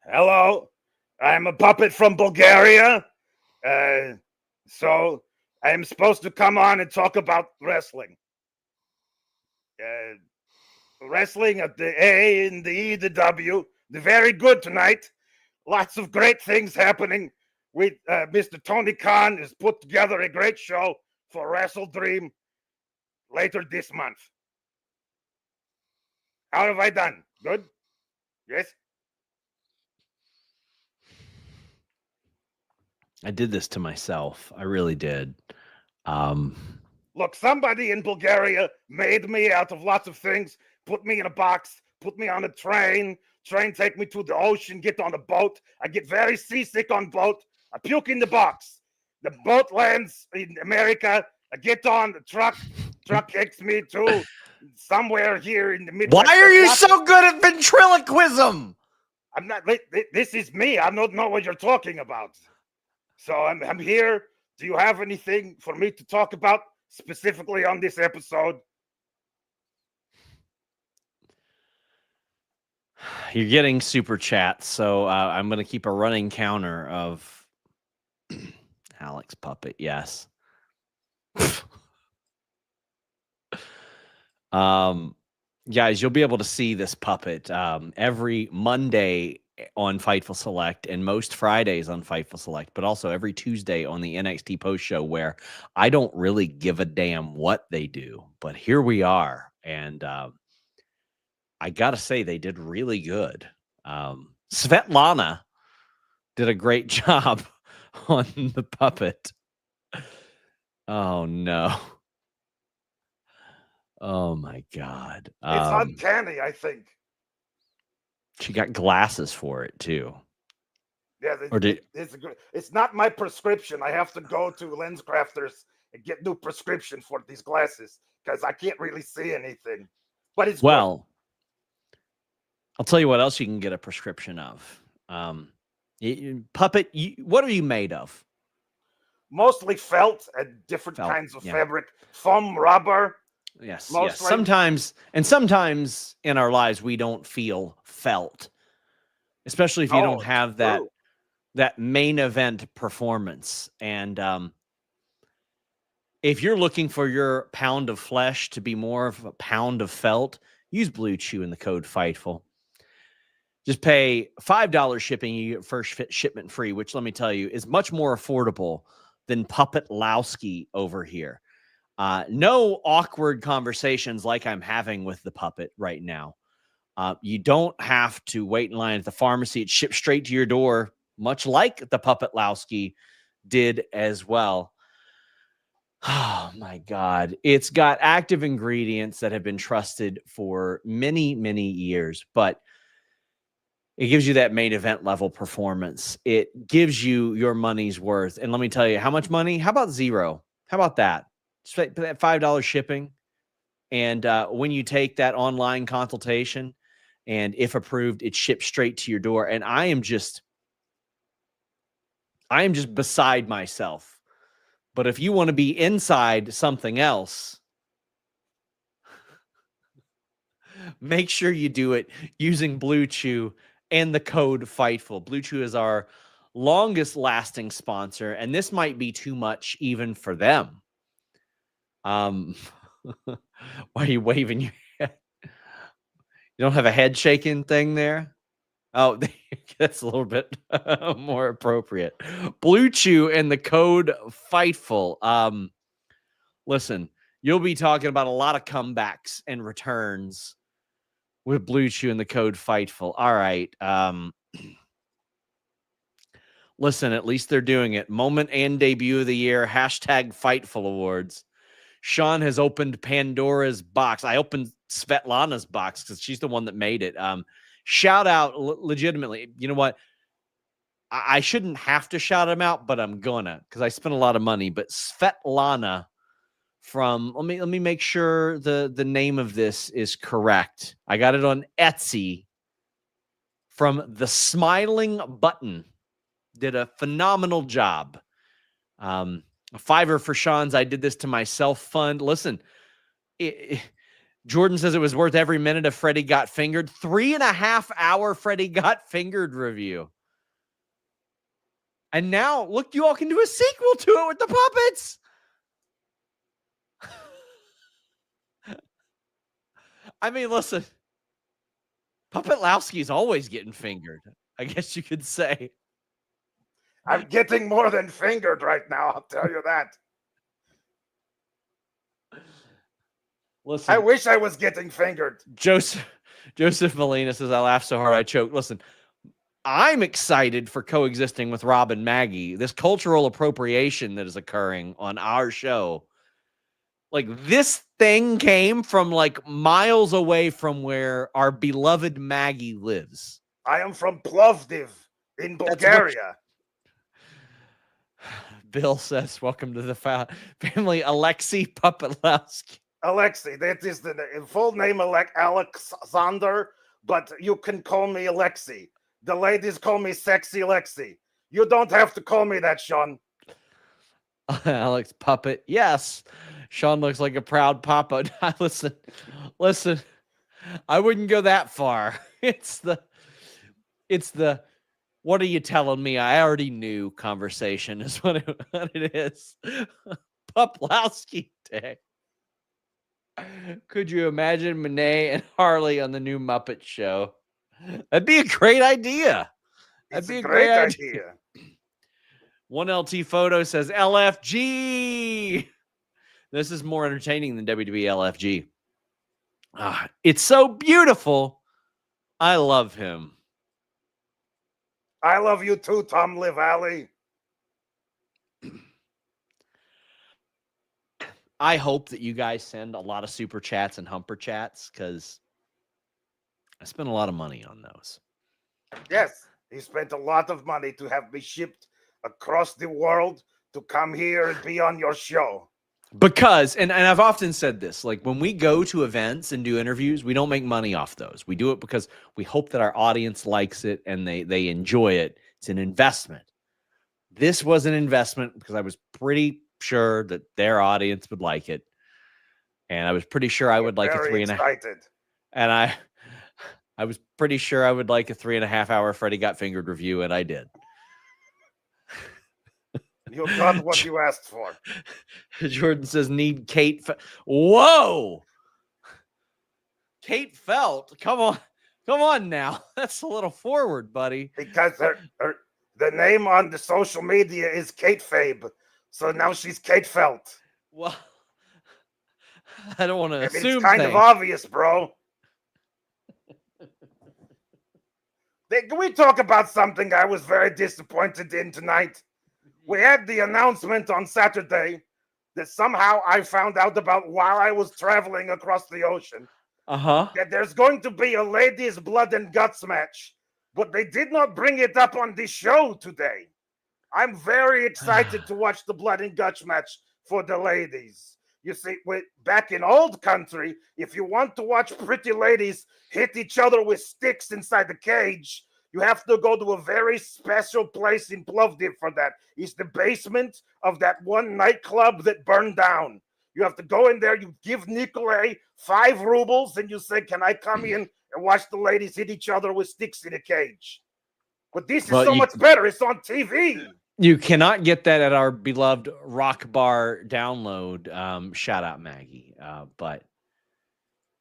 Hello, I'm a puppet from Bulgaria. So I am supposed to come on and talk about wrestling. Wrestling at the A and the E, the W. They're very good tonight. Lots of great things happening. Mr. Tony Khan has put together a great show for Wrestle Dream later this month. How have I done? Good? Yes? I did this to myself. I really did. Look, somebody in Bulgaria made me out of lots of things, put me in a box, put me on a train take me to the ocean, get on a boat. I get very seasick on boat. I puke in the box. The boat lands in America. I get on the truck takes me to somewhere here in the Midwest. Why are you so good at ventriloquism? I'm not. This is me. I don't know what you're talking about. So I'm here. Do you have anything for me to talk about specifically on this episode? You're getting super chats, so I'm going to keep a running counter of Alex Puppet. Yes. Guys, you'll be able to see this puppet every Monday on Fightful Select and most Fridays on Fightful Select, but also every Tuesday on the NXT post show, where I don't really give a damn what they do, but here we are. And I got to say, they did really good. Svetlana did a great job on the puppet. Oh no. Oh my God. It's uncanny, I think. She got glasses for it too. Yeah, Or did it's not my prescription. I have to go to Lens Crafters and get new prescription for these glasses because I can't really see anything. But it's well, I'll tell you what else you can get a prescription of. Puppet, what are you made of? mostly felt and different Felt, kinds of yeah. fabric, foam, rubber. Yes, yes. Mostly. Sometimes in our lives we don't feel felt, especially if you don't have that main event performance. And if you're looking for your pound of flesh to be more of a pound of felt, use Blue Chew in the code FIGHTFUL. Just pay $5 shipping, you get first shipment free, which let me tell you is much more affordable than Puppet Lowski over here. No awkward conversations like I'm having with the puppet right now. You don't have to wait in line at the pharmacy. It's shipped straight to your door, much like the Puppet Lowski did as well. Oh my God. It's got active ingredients that have been trusted for many, many years, but it gives you that main event level performance. It gives you your money's worth. And let me tell you, how much money? How about zero? How about that? Just that $5 shipping. And when you take that online consultation, and if approved, it ships straight to your door. And I am just beside myself. But if you want to be inside something else, make sure you do it using Blue Chew and the code FIGHTFUL. Blue Chew is our longest lasting sponsor, and this might be too much even for them. Why are you waving your head? You don't have a head shaking thing there? Oh, that's a little bit more appropriate. Blue Chew and the code FIGHTFUL. Listen, you'll be talking about a lot of comebacks and returns with Blue Chew and the code FIGHTFUL. All right. Listen, at least they're doing it. Moment and debut of the year. Hashtag FIGHTFUL Awards. Sean has opened Pandora's box. I opened Svetlana's box because she's the one that made it. Shout out legitimately. You know what? I shouldn't have to shout him out, but I'm gonna because I spent a lot of money. But Svetlana from let me make sure the name of this is correct. I got it on Etsy from the Smiling Button. Did a phenomenal job. A $5 for Sean's I did this to myself fund. Listen, Jordan says it was worth every minute of Freddie Got Fingered. 3.5 hour Freddie Got Fingered review. And now, look, you all can do a sequel to it with the puppets. I mean, listen, Puppet Lowski's always getting fingered, I guess you could say. I'm getting more than fingered right now, I'll tell you that. Listen, I wish I was getting fingered. Joseph Molina says, I laughed so hard I choked. Listen, I'm excited for coexisting with Rob and Maggie. This cultural appropriation that is occurring on our show. Like, this thing came from like miles away from where our beloved Maggie lives. I am from Plovdiv in Bulgaria. Bill says, welcome to the family, Alexei Puppetowski. Alexei, that is the full name, Alexander, but you can call me Alexei. The ladies call me Sexy Alexei. You don't have to call me that, Sean. Alex Puppet, yes. Sean looks like a proud papa. Listen, I wouldn't go that far. It's the what are you telling me? I already knew conversation is what it is. Puplowski Day. Could you imagine Monet and Harley on the new Muppet Show? That'd be a great idea. That'd be a great idea. One LT photo says LFG. This is more entertaining than WWE LFG. It's so beautiful. I love him. I love you too, Tom Livali. I hope that you guys send a lot of super chats and humper chats because I spent a lot of money on those. Yes, he spent a lot of money to have me shipped across the world to come here and be on your show. Because, and I've often said this, like when we go to events and do interviews, we don't make money off those. We do it because we hope that our audience likes it and they enjoy it. It's an investment. This was an investment because I was pretty sure that their audience would like it. And I was pretty sure I would like a 3.5. And I was pretty sure I would like a 3.5 hour Freddie Got Fingered review, and I did. You got what you asked for. Jordan says, need Kate. Whoa. Kate Felt. Come on now. That's a little forward, buddy. Because the name on the social media is Kate Fabe. So now she's Kate Felt. Well, I don't want to assume it's kind of obvious, bro. Can we talk about something I was very disappointed in tonight? We had the announcement on Saturday that somehow I found out about while I was traveling across the ocean. That there's going to be a ladies' blood and guts match, but they did not bring it up on this show today. I'm very excited to watch the blood and guts match for the ladies. You see, back in old country, if you want to watch pretty ladies hit each other with sticks inside the cage, you have to go to a very special place in Plovdiv for that. It's the basement of that one nightclub that burned down. You have to go in there, you give Nikolay 5 rubles, and you say, can I come in and watch the ladies hit each other with sticks in a cage? But this is much better. It's on TV. You cannot get that at our beloved Rock Bar download. Shout out Maggie. But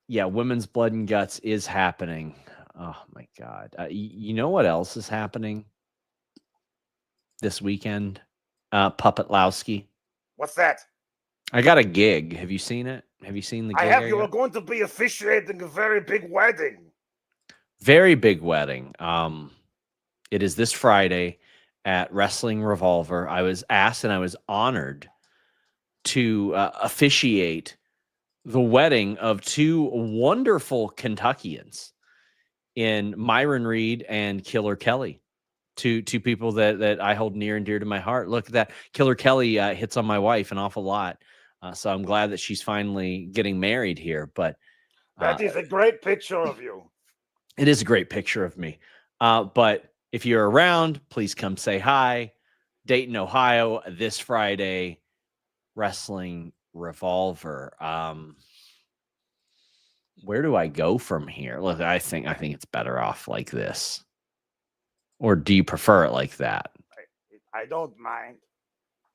yeah, Women's Blood and Guts is happening. Oh my God. You know what else is happening this weekend? Puppetlowski. What's that? I got a gig. Have you seen it? Have you seen the gig? I have. You are going to be officiating a very big wedding. Very big wedding. It is this Friday at Wrestling Revolver. I was asked and I was honored to officiate the wedding of 2 wonderful Kentuckians in Myron Reed and Killer Kelly. Two people that I hold near and dear to my heart. Look at that. Killer Kelly hits on my wife an awful lot. So I'm glad that she's finally getting married here. But that is a great picture of you. It is a great picture of me. But if you're around, please come say hi. Dayton, Ohio, this Friday, Wrestling Revolver. Where do I go from here? Look, I think it's better off like this. Or do you prefer it like that? I don't mind.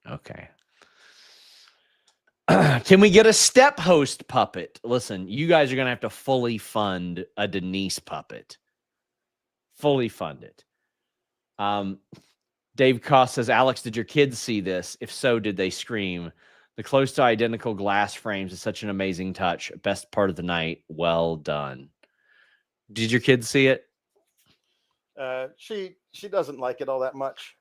Okay. Can we get a step host puppet? Listen, you guys are going to have to fully fund a Denise puppet. Fully fund it. Dave Koss says, Alex, did your kids see this? If so, did they scream? The close to identical glass frames is such an amazing touch. Best part of the night. Well done. Did your kids see it? She doesn't like it all that much.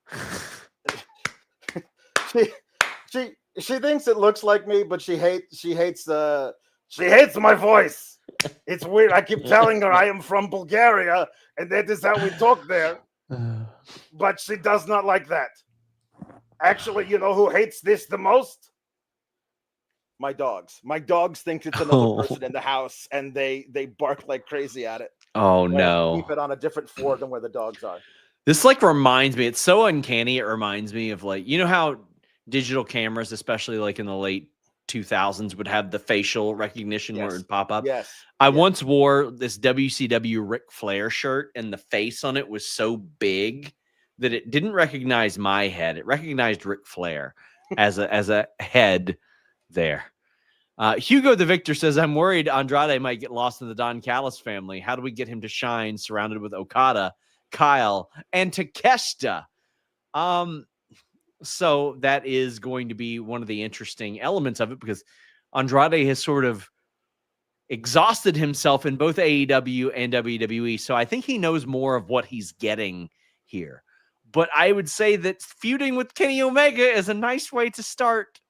she thinks it looks like me, but she hates my voice. It's weird. I keep telling her I am from Bulgaria and that is how we talk there. But she does not like that. Actually, you know who hates this the most? My dogs. My dogs think it's another person in the house and they bark like crazy at it. Oh no. Keep it on a different floor than where the dogs are. This like reminds me, it's so uncanny. It reminds me of like, you know how digital cameras, especially like in the late 2000s, would have the facial recognition where it would pop up. Yes. I once wore this WCW Ric Flair shirt and the face on it was so big that it didn't recognize my head. It recognized Ric Flair as a head there. Hugo the Victor says, I'm worried Andrade might get lost in the Don Callis family. How do we get him to shine surrounded with Okada, Kyle, and Takeshita? So that is going to be one of the interesting elements of it because Andrade has sort of exhausted himself in both AEW and WWE. So I think he knows more of what he's getting here. But I would say that feuding with Kenny Omega is a nice way to start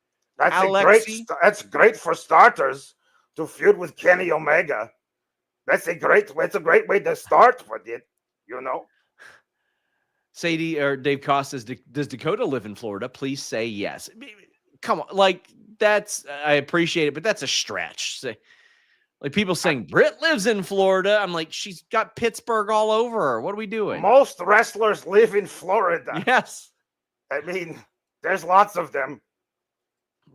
Alexi? That's great for starters to feud with Kenny Omega. It's a great way to start with it, you know. Sadie or Dave Costa says, does Dakota live in Florida? Please say yes. Come on, like I appreciate it, but that's a stretch. Like people saying Britt lives in Florida. I'm like, she's got Pittsburgh all over her. What are we doing? Most wrestlers live in Florida. Yes. I mean, there's lots of them.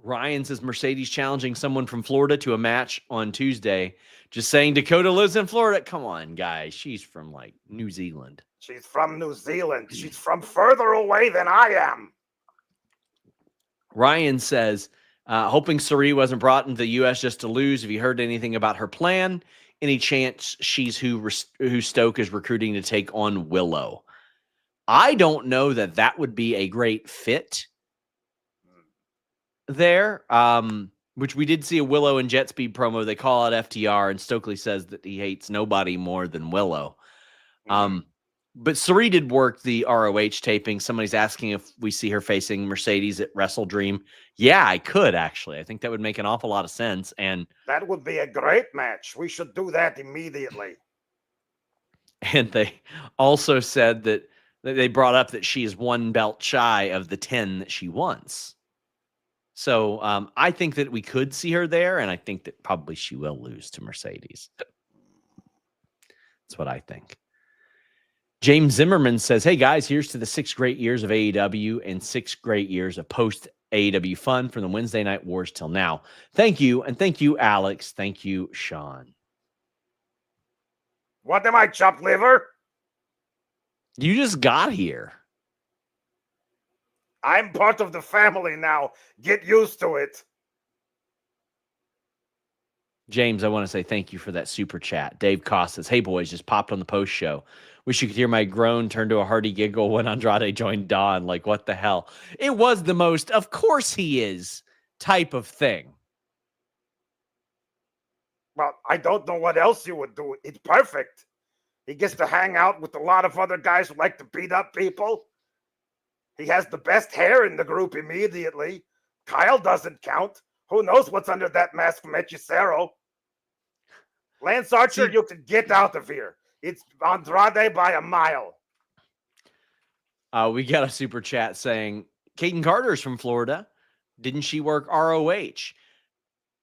Ryan says Mercedes challenging someone from Florida to a match on Tuesday. Just saying Dakota lives in Florida. Come on, guys. She's from like New Zealand. She's from New Zealand. She's from further away than I am. Ryan says, hoping Sari wasn't brought into the U.S. just to lose. Have you heard anything about her plan? Any chance she's who Stoke is recruiting to take on Willow? I don't know that would be a great fit there. Which we did see a Willow and Jet Speed promo. They call out FTR, and Stokely says that he hates nobody more than Willow. But Sari did work the ROH taping. Somebody's asking if we see her facing Mercedes at Wrestle Dream. Yeah, I could actually. I think that would make an awful lot of sense. And that would be a great match. We should do that immediately. And they also said that they brought up that she is one belt shy of the 10 that she wants. So I think that we could see her there, and I think that probably she will lose to Mercedes. That's what I think. James Zimmerman says, hey, guys, here's to the 6 great years of AEW and 6 great years of post-AEW fun from the Wednesday Night Wars till now. Thank you, and thank you, Alex. Thank you, Sean. What am I, chopped liver? You just got here. I'm part of the family now. Get used to it. James, I want to say thank you for that super chat. Dave Costas, hey, boys, just popped on the post show. Wish you could hear my groan turn to a hearty giggle when Andrade joined Dawn. Like, what the hell? It was the most, of course he is, type of thing. Well, I don't know what else you would do. It's perfect. He gets to hang out with a lot of other guys who like to beat up people. He has the best hair in the group immediately. Kyle doesn't count. Who knows what's under that mask from Hechicero? Lance Archer, you can get out of here. It's Andrade by a mile. We got a super chat saying, Kaden Carter's from Florida. Didn't she work ROH?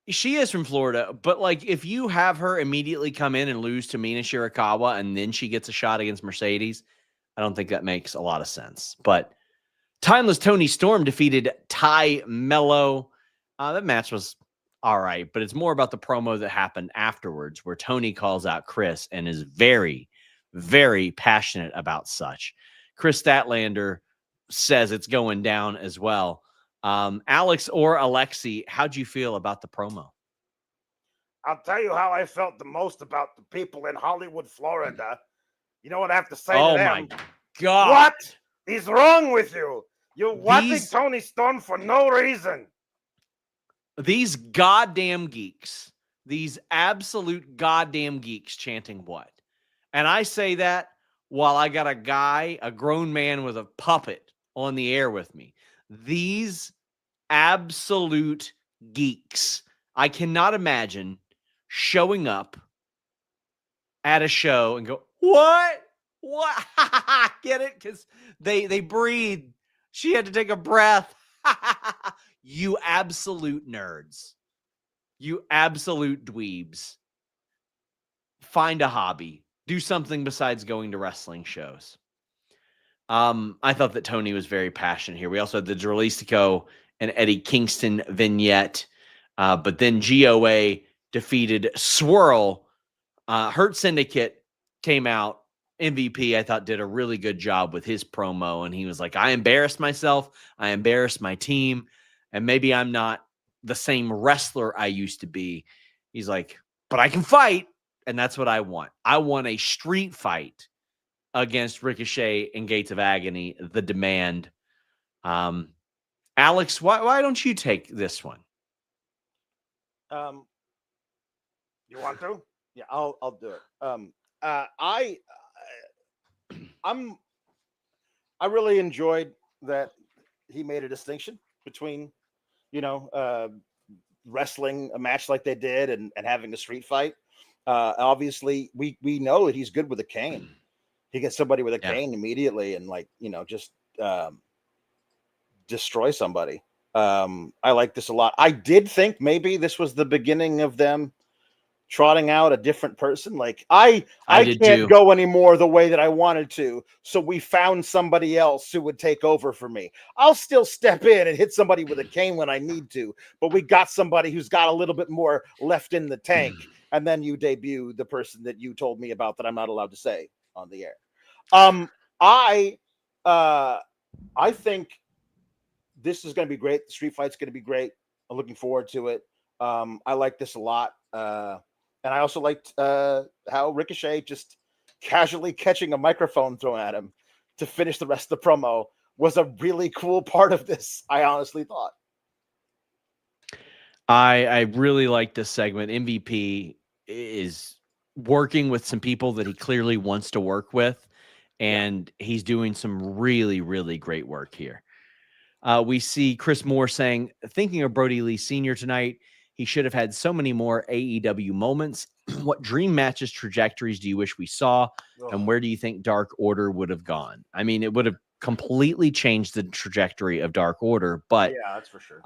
She is from Florida, but like if you have her immediately come in and lose to Mina Shirakawa and then she gets a shot against Mercedes, I don't think that makes a lot of sense. But Timeless Tony Storm defeated Ty Mello. That match was all right, but it's more about the promo that happened afterwards where Tony calls out Kris and is very, very passionate about such. Kris Statlander says it's going down as well. Alex or Alexi, how'd you feel about the promo? I'll tell you how I felt the most about the people in Hollywood, Florida. You know what I have to say Oh to them? My God. What is wrong with you? You're watching Tony Storm for no reason. These goddamn geeks, these absolute goddamn geeks chanting what? And I say that while I got a grown man with a puppet on the air with me. These absolute geeks. I cannot imagine showing up at a show and go, what? What? Get it? Because they breathe. She had to take a breath. You absolute nerds. You absolute dweebs. Find a hobby. Do something besides going to wrestling shows. I thought that Tony was very passionate here. We also had the Juralistico and Eddie Kingston vignette. But then GOA defeated Swirl. Hurt Syndicate came out. MVP, I thought, did a really good job with his promo. And he was like, I embarrassed myself. I embarrassed my team. And maybe I'm not the same wrestler I used to be. He's like, but I can fight. And that's what I want. I want a street fight against Ricochet and Gates of Agony, the demand. Alex, why don't you take this one? You want to? Yeah, I'll do it. I really enjoyed that he made a distinction between wrestling a match like they did and having a street fight. Obviously, we know that he's good with a cane. He gets somebody with a cane immediately and just destroy somebody. I like this a lot. I did think maybe this was the beginning of them trotting out a different person. Like I can't go anymore the way that I wanted to. So we found somebody else who would take over for me. I'll still step in and hit somebody with a cane when I need to, but we got somebody who's got a little bit more left in the tank. And then you debut the person that you told me about that I'm not allowed to say on the air. I think this is going to be great. The street fight's going to be great. I'm looking forward to it. I like this a lot. And I also liked how Ricochet just casually catching a microphone thrown at him to finish the rest of the promo was a really cool part of this, I honestly thought. I really like this segment. MVP is working with some people that he clearly wants to work with, and he's doing some really, really great work here. We see Chris Moore saying, thinking of Brody Lee Sr. tonight, he should have had so many more AEW moments. What dream matches trajectories do you wish we saw? And where do you think Dark Order would have gone? I mean, it would have completely changed the trajectory of Dark Order, but yeah, that's for sure.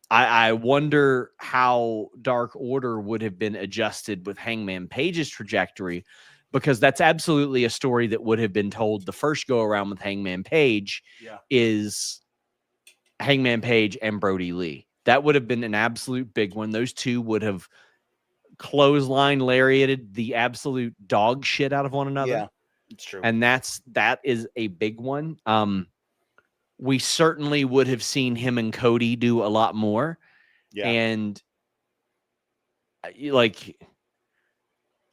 I wonder how Dark Order would have been adjusted with Hangman Page's trajectory, because that's absolutely a story that would have been told the first go around with Hangman Page is Hangman Page and Brody Lee. That would have been an absolute big one. Those two would have clothesline lariated the absolute dog shit out of one another. Yeah, it's true. And that is a big one. We certainly would have seen him and Cody do a lot more. Yeah. And like,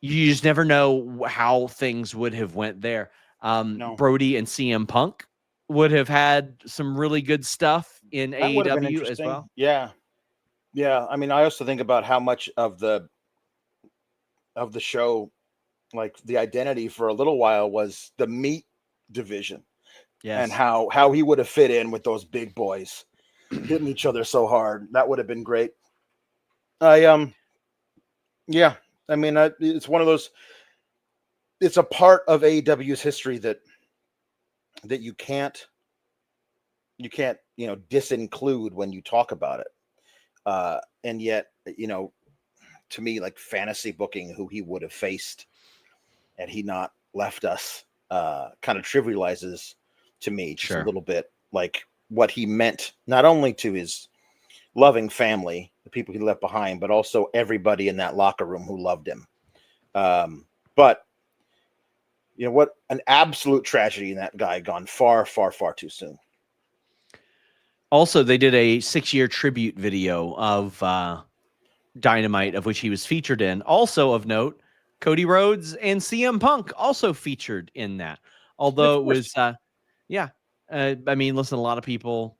you just never know how things would have went there. No. Brody and CM Punk would have had some really good stuff in AEW as well. Yeah. Yeah. I mean, I also think about how much of the show, like the identity for a little while was the meat division. Yes. And how he would have fit in with those big boys hitting each other so hard. That would have been great. I mean, it's one of those, it's a part of AEW's history that you can't, disinclude when you talk about it. And yet, to me, like fantasy booking who he would have faced had he not left us, kind of trivializes to me just a little bit, like what he meant, not only to his loving family, the people he left behind, but also everybody in that locker room who loved him. But what an absolute tragedy in that guy gone far, far, far too soon. Also, they did a 6-year tribute video of Dynamite, of which he was featured in. Also of note, Cody Rhodes and CM Punk also featured in that. Although it was, I mean, listen, a lot of people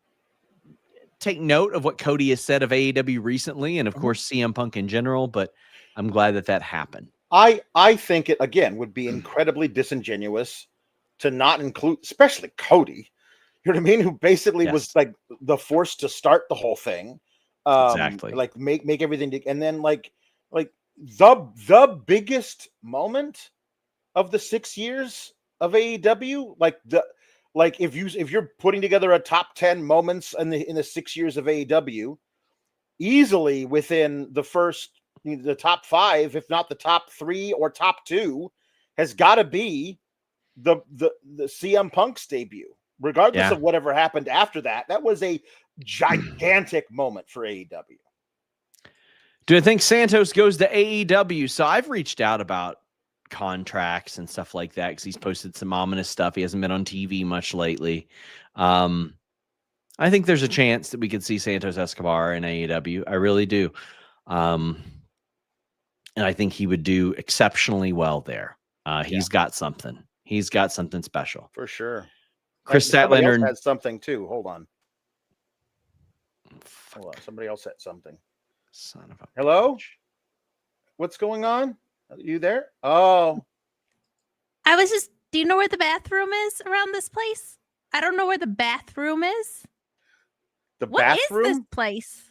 take note of what Cody has said of AEW recently, and of course CM Punk in general, but I'm glad that happened. I think it, again, would be incredibly disingenuous to not include, especially Cody, you know what I mean, who basically was like the force to start the whole thing. Exactly. Like make everything, and then like the biggest moment of the 6 years of AEW, like if you're putting together a top 10 moments in the 6 years of AEW, easily within the top 5, if not the top 3 or top 2, has got to be the CM Punk's debut, regardless of whatever happened after that. That was a gigantic moment for AEW. Do I think Santos goes to AEW? So I've reached out about contracts and stuff like that because he's posted some ominous stuff. He hasn't been on TV much lately. I think there's a chance that we could see Santos Escobar in AEW. I really do. And I think he would do exceptionally well there. He's got something. He's got something special. For sure. Kris Statlander has something too. Hold on. Somebody else said something. Son of a Hello? What's going on? Are you there? Oh. I was just, do you know where the bathroom is around this place? I don't know where the bathroom is. The What is bathroom? this place?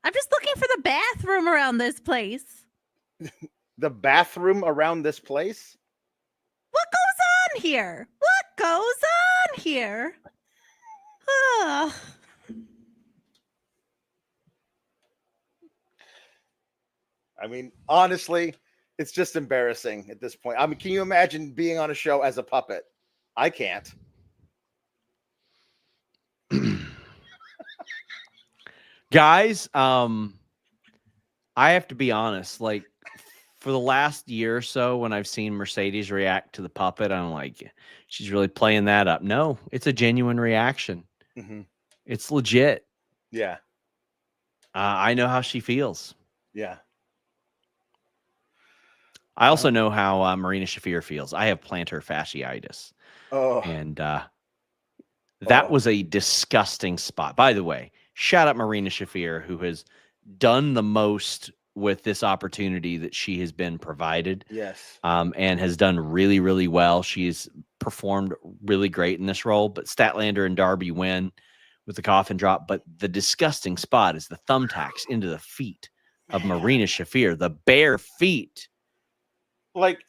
I'm just looking for the bathroom around this place. The bathroom around this place? What goes on here? What goes on here? Ugh. I mean, honestly, it's just embarrassing at this point. I mean, can you imagine being on a show as a puppet? I can't. Guys, I have to be honest, like for the last year or so when I've seen Mercedes react to the puppet, I'm like, she's really playing that up. No, it's a genuine reaction. Mm-hmm. It's legit. Yeah. I know how she feels. Yeah. I also know how Marina Shafir feels. I have plantar fasciitis. Oh. And that was a disgusting spot. By the way, shout out Marina Shafir, who has done the most with this opportunity that she has been provided. Yes. And has done really, really well. She's performed really great in this role, but Statlander and Darby win with the coffin drop. But the disgusting spot is the thumbtacks into the feet of Marina Shafir, the bare feet. Like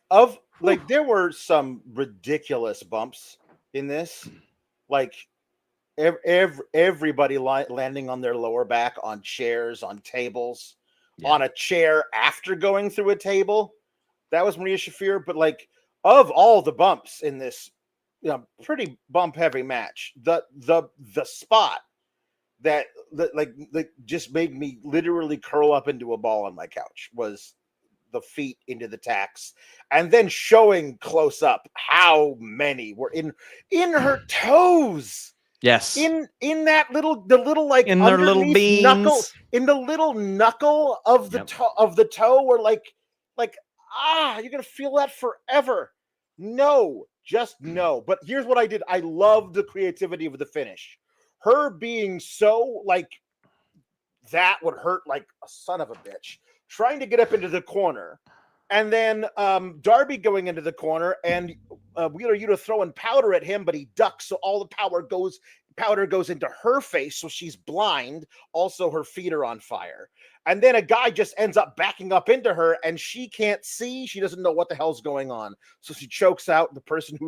there were some ridiculous bumps in this. Like everybody landing on their lower back on chairs, on tables, on a chair after going through a table. That was Marina Shafir. But like of all the bumps in this, pretty bump heavy match, the spot that just made me literally curl up into a ball on my couch was the feet into the tacks, and then showing close up how many were in her toes. Yes. In the little like in their little beans. knuckle, in the little knuckle of the toe where like you're gonna feel that forever. No, just no. But here's what I did. I love the creativity of the finish. Her being so like that would hurt like a son of a bitch. Trying to get up into the corner, and then Darby going into the corner, and Wheeler Yuta throwing powder at him, but he ducks, so all the powder goes into her face, so she's blind. Also, her feet are on fire, and then a guy just ends up backing up into her, and she can't see. She doesn't know what the hell's going on, so she chokes out the person who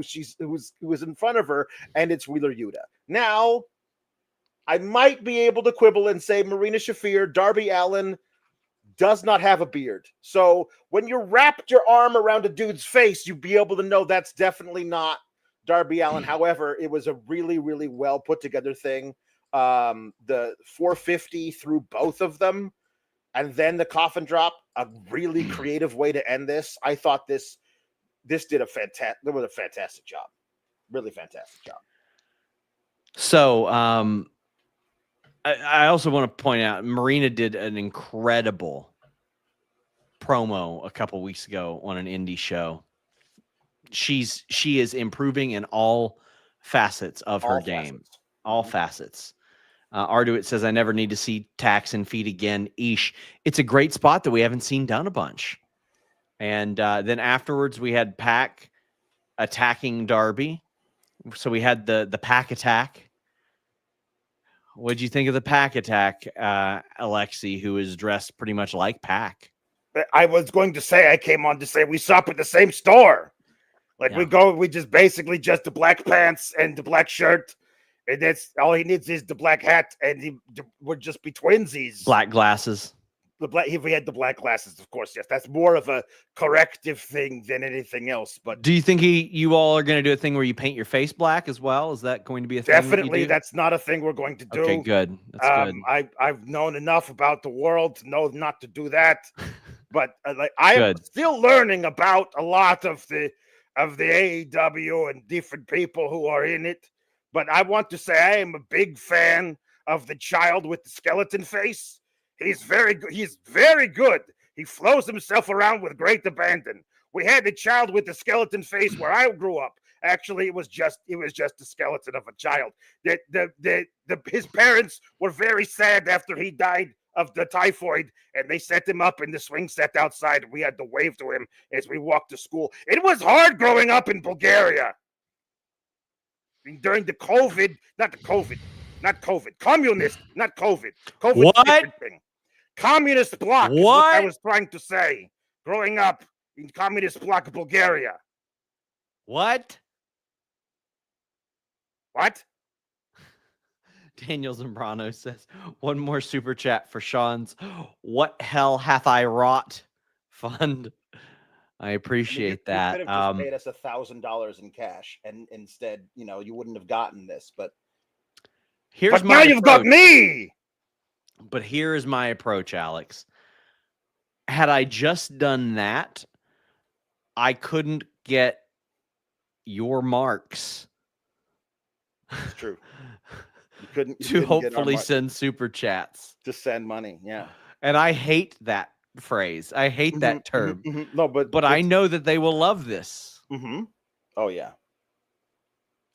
was in front of her, and it's Wheeler Yuta. Now, I might be able to quibble and say Marina Shafir, Darby Allin does not have a beard. So when you wrapped your arm around a dude's face, you'd be able to know that's definitely not Darby Allin. However, it was a really, really well put together thing. The 450 through both of them, and then the coffin drop, a really creative way to end this. I thought this was a fantastic job. Really fantastic job. So, I also want to point out Marina did an incredible promo a couple weeks ago on an indie show. She is improving in all facets of her game. All facets. Arduit says, I never need to see tacks and feet again. Eesh. It's a great spot that we haven't seen done a bunch. And then afterwards we had Pac attacking Darby. So we had the Pac attack. What'd you think of the Pac attack, Alexi, who is dressed pretty much like Pac? I was going to say, I came on to say we shop at the same store. Like we just basically just the black pants and the black shirt. And that's all he needs is the black hat, and we'd just be twinsies. Black glasses. If we had the black glasses, of course, yes. That's more of a corrective thing than anything else. But do you think you all are going to do a thing where you paint your face black as well? Is that going to be a thing? Definitely, that's not a thing we're going to do. Okay, good. That's good. I've known enough about the world to know not to do that. But I am still learning about a lot of the AEW and different people who are in it. But I want to say I am a big fan of the child with the skeleton face. He's very good. He's very good. He flows himself around with great abandon. We had the child with the skeleton face where I grew up. Actually, it was just the skeleton of a child. His parents were very sad after he died of the typhoid, and they set him up in the swing set outside. We had to wave to him as we walked to school. It was hard growing up in Bulgaria. During the COVID, not the COVID, not COVID. Communist, not COVID. COVID is What? a different thing. Communist bloc is what I What? was trying to say. Growing up in communist bloc Bulgaria. What? What? Daniel Zambrano says, one more super chat for Sean's What Hell Hath I Wrought fund. I appreciate that. You could have just paid us $1,000 in cash, and instead, you wouldn't have gotten this. But now you've got me. But here is my approach, Alex. Had I just done that, I couldn't get your marks. It's true. You couldn't Hopefully send super chats to send money. Yeah. And I hate that phrase. I hate that term. No, but I know that they will love this. Oh yeah.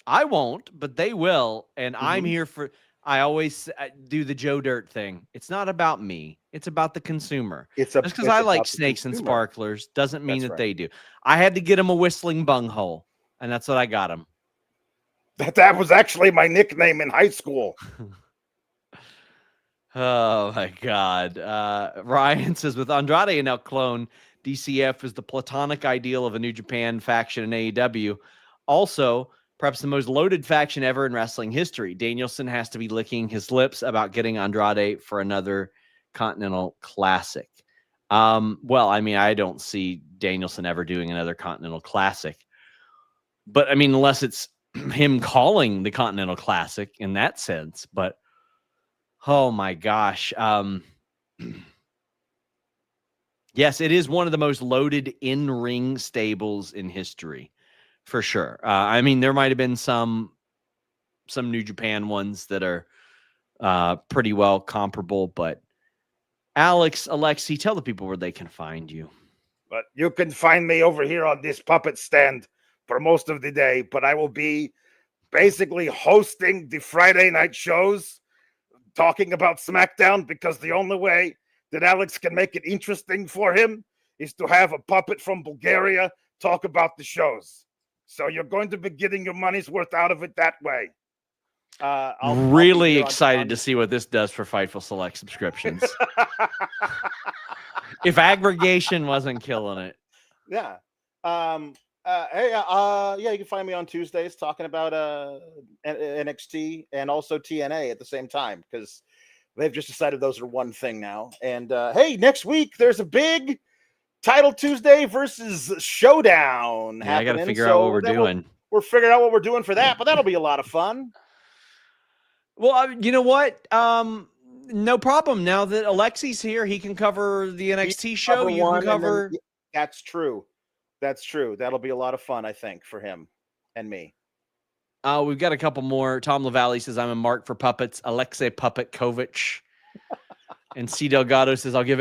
I won't, but they will. And I'm here for, I always do the Joe Dirt thing. It's not about me. It's about the consumer. Just because I like snakes and sparklers doesn't mean that they do. I had to get him a whistling bunghole, and that's what I got him. That was actually my nickname in high school. Oh my God. Ryan says, with Andrade and El Clone, DCF is the platonic ideal of a New Japan faction in AEW. Also, perhaps the most loaded faction ever in wrestling history. Danielson has to be licking his lips about getting Andrade for another Continental Classic. Well, I mean, I don't see Danielson ever doing another Continental Classic. But I mean, unless it's him calling the Continental Classic in that sense. But oh my gosh. Yes, it is one of the most loaded in-ring stables in history, for sure. I mean, there might have been some New Japan ones that are pretty well comparable, but Alex, Alexi, tell the people where they can find you. But you can find me over here on this puppet stand for most of the day, but I will be basically hosting the Friday night shows, talking about SmackDown, because the only way that Alex can make it interesting for him is to have a puppet from Bulgaria talk about the shows. So you're going to be getting your money's worth out of it that way. I'm really excited to see what this does for Fightful Select subscriptions. If aggregation wasn't killing it. Yeah. You can find me on Tuesdays talking about NXT and also TNA at the same time, because they've just decided those are one thing now. And hey, next week there's a big Title Tuesday versus Showdown happening. I got to figure out what we're doing. We're figuring out what we're doing for that, but that'll be a lot of fun. Well, you know what? No problem. Now that Alexi's here, he can cover the NXT show. You can cover. That's true. That's true. That'll be a lot of fun, I think, for him and me. We've got a couple more. Tom LaValle says, I'm a mark for puppets. Alexei Puppet Kovic. And C. Delgado says, I'll give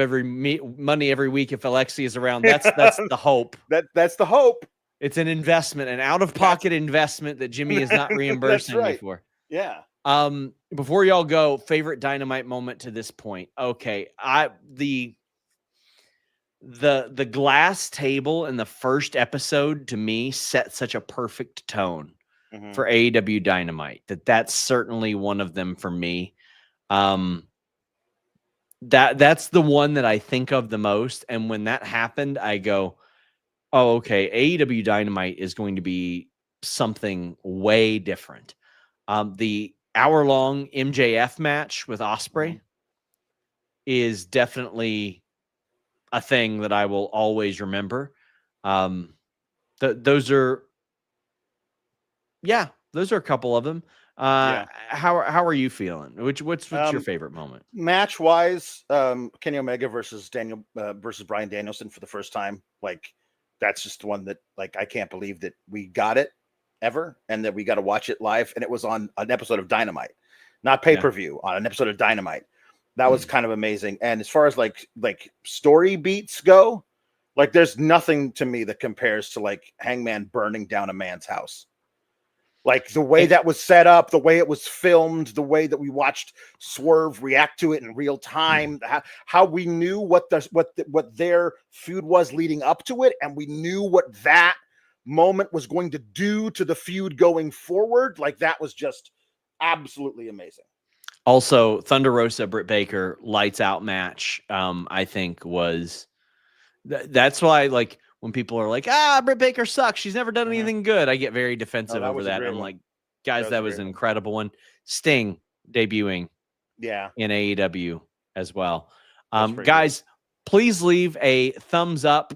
money every week if Alexei is around. That's the hope. That's the hope. It's an investment, an out-of-pocket investment that Jimmy is not reimbursing me for. Yeah. Before y'all go, favorite Dynamite moment to this point. Okay. The glass table in the first episode to me set such a perfect tone for AEW Dynamite that's certainly one of them for me. That's the one that I think of the most. And when that happened, I go, oh, okay, AEW Dynamite is going to be something way different. The hour-long MJF match with Ospreay is definitely a thing that I will always remember. Those are a couple of them. How are you feeling? What's your favorite moment? Match wise, Kenny Omega versus Bryan Danielson for the first time. Like, that's just one that, like, I can't believe that we got it ever and that we got to watch it live. And it was on an episode of Dynamite, not pay-per-view, on an episode of Dynamite. That was kind of amazing. And as far as like story beats go, like, there's nothing to me that compares to like Hangman burning down a man's house. Like, the way that was set up, the way it was filmed, the way that we watched Swerve react to it in real time, how we knew what their feud was leading up to it, and we knew what that moment was going to do to the feud going forward. Like, that was just absolutely amazing. Also, Thunder Rosa, Britt Baker, lights out match. I think was that's why, like, when people are like, Britt Baker sucks, she's never done anything good, I get very defensive that over was a that. great I'm one. like, guys, that was a an great one. incredible one. Sting debuting Yeah. in AEW as well. That's pretty Guys, please leave a thumbs up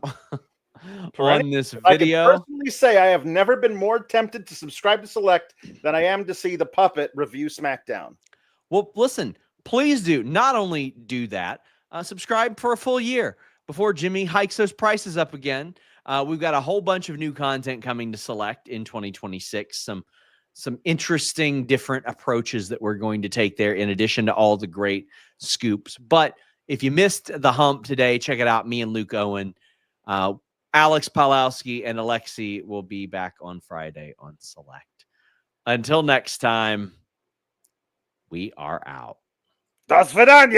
on this I can video. personally say I have never been more tempted to subscribe to Select than I am to see the Puppet review SmackDown. Well, listen, please do not only do that, subscribe for a full year before Jimmy hikes those prices up again. We've got a whole bunch of new content coming to Select in 2026. Some interesting different approaches that we're going to take there, in addition to all the great scoops. But if you missed the hump today, check it out. Me and Luke Owen, Alex Pawlowski, and Alexi will be back on Friday on Select. Until next time, we are out. Das Vidania!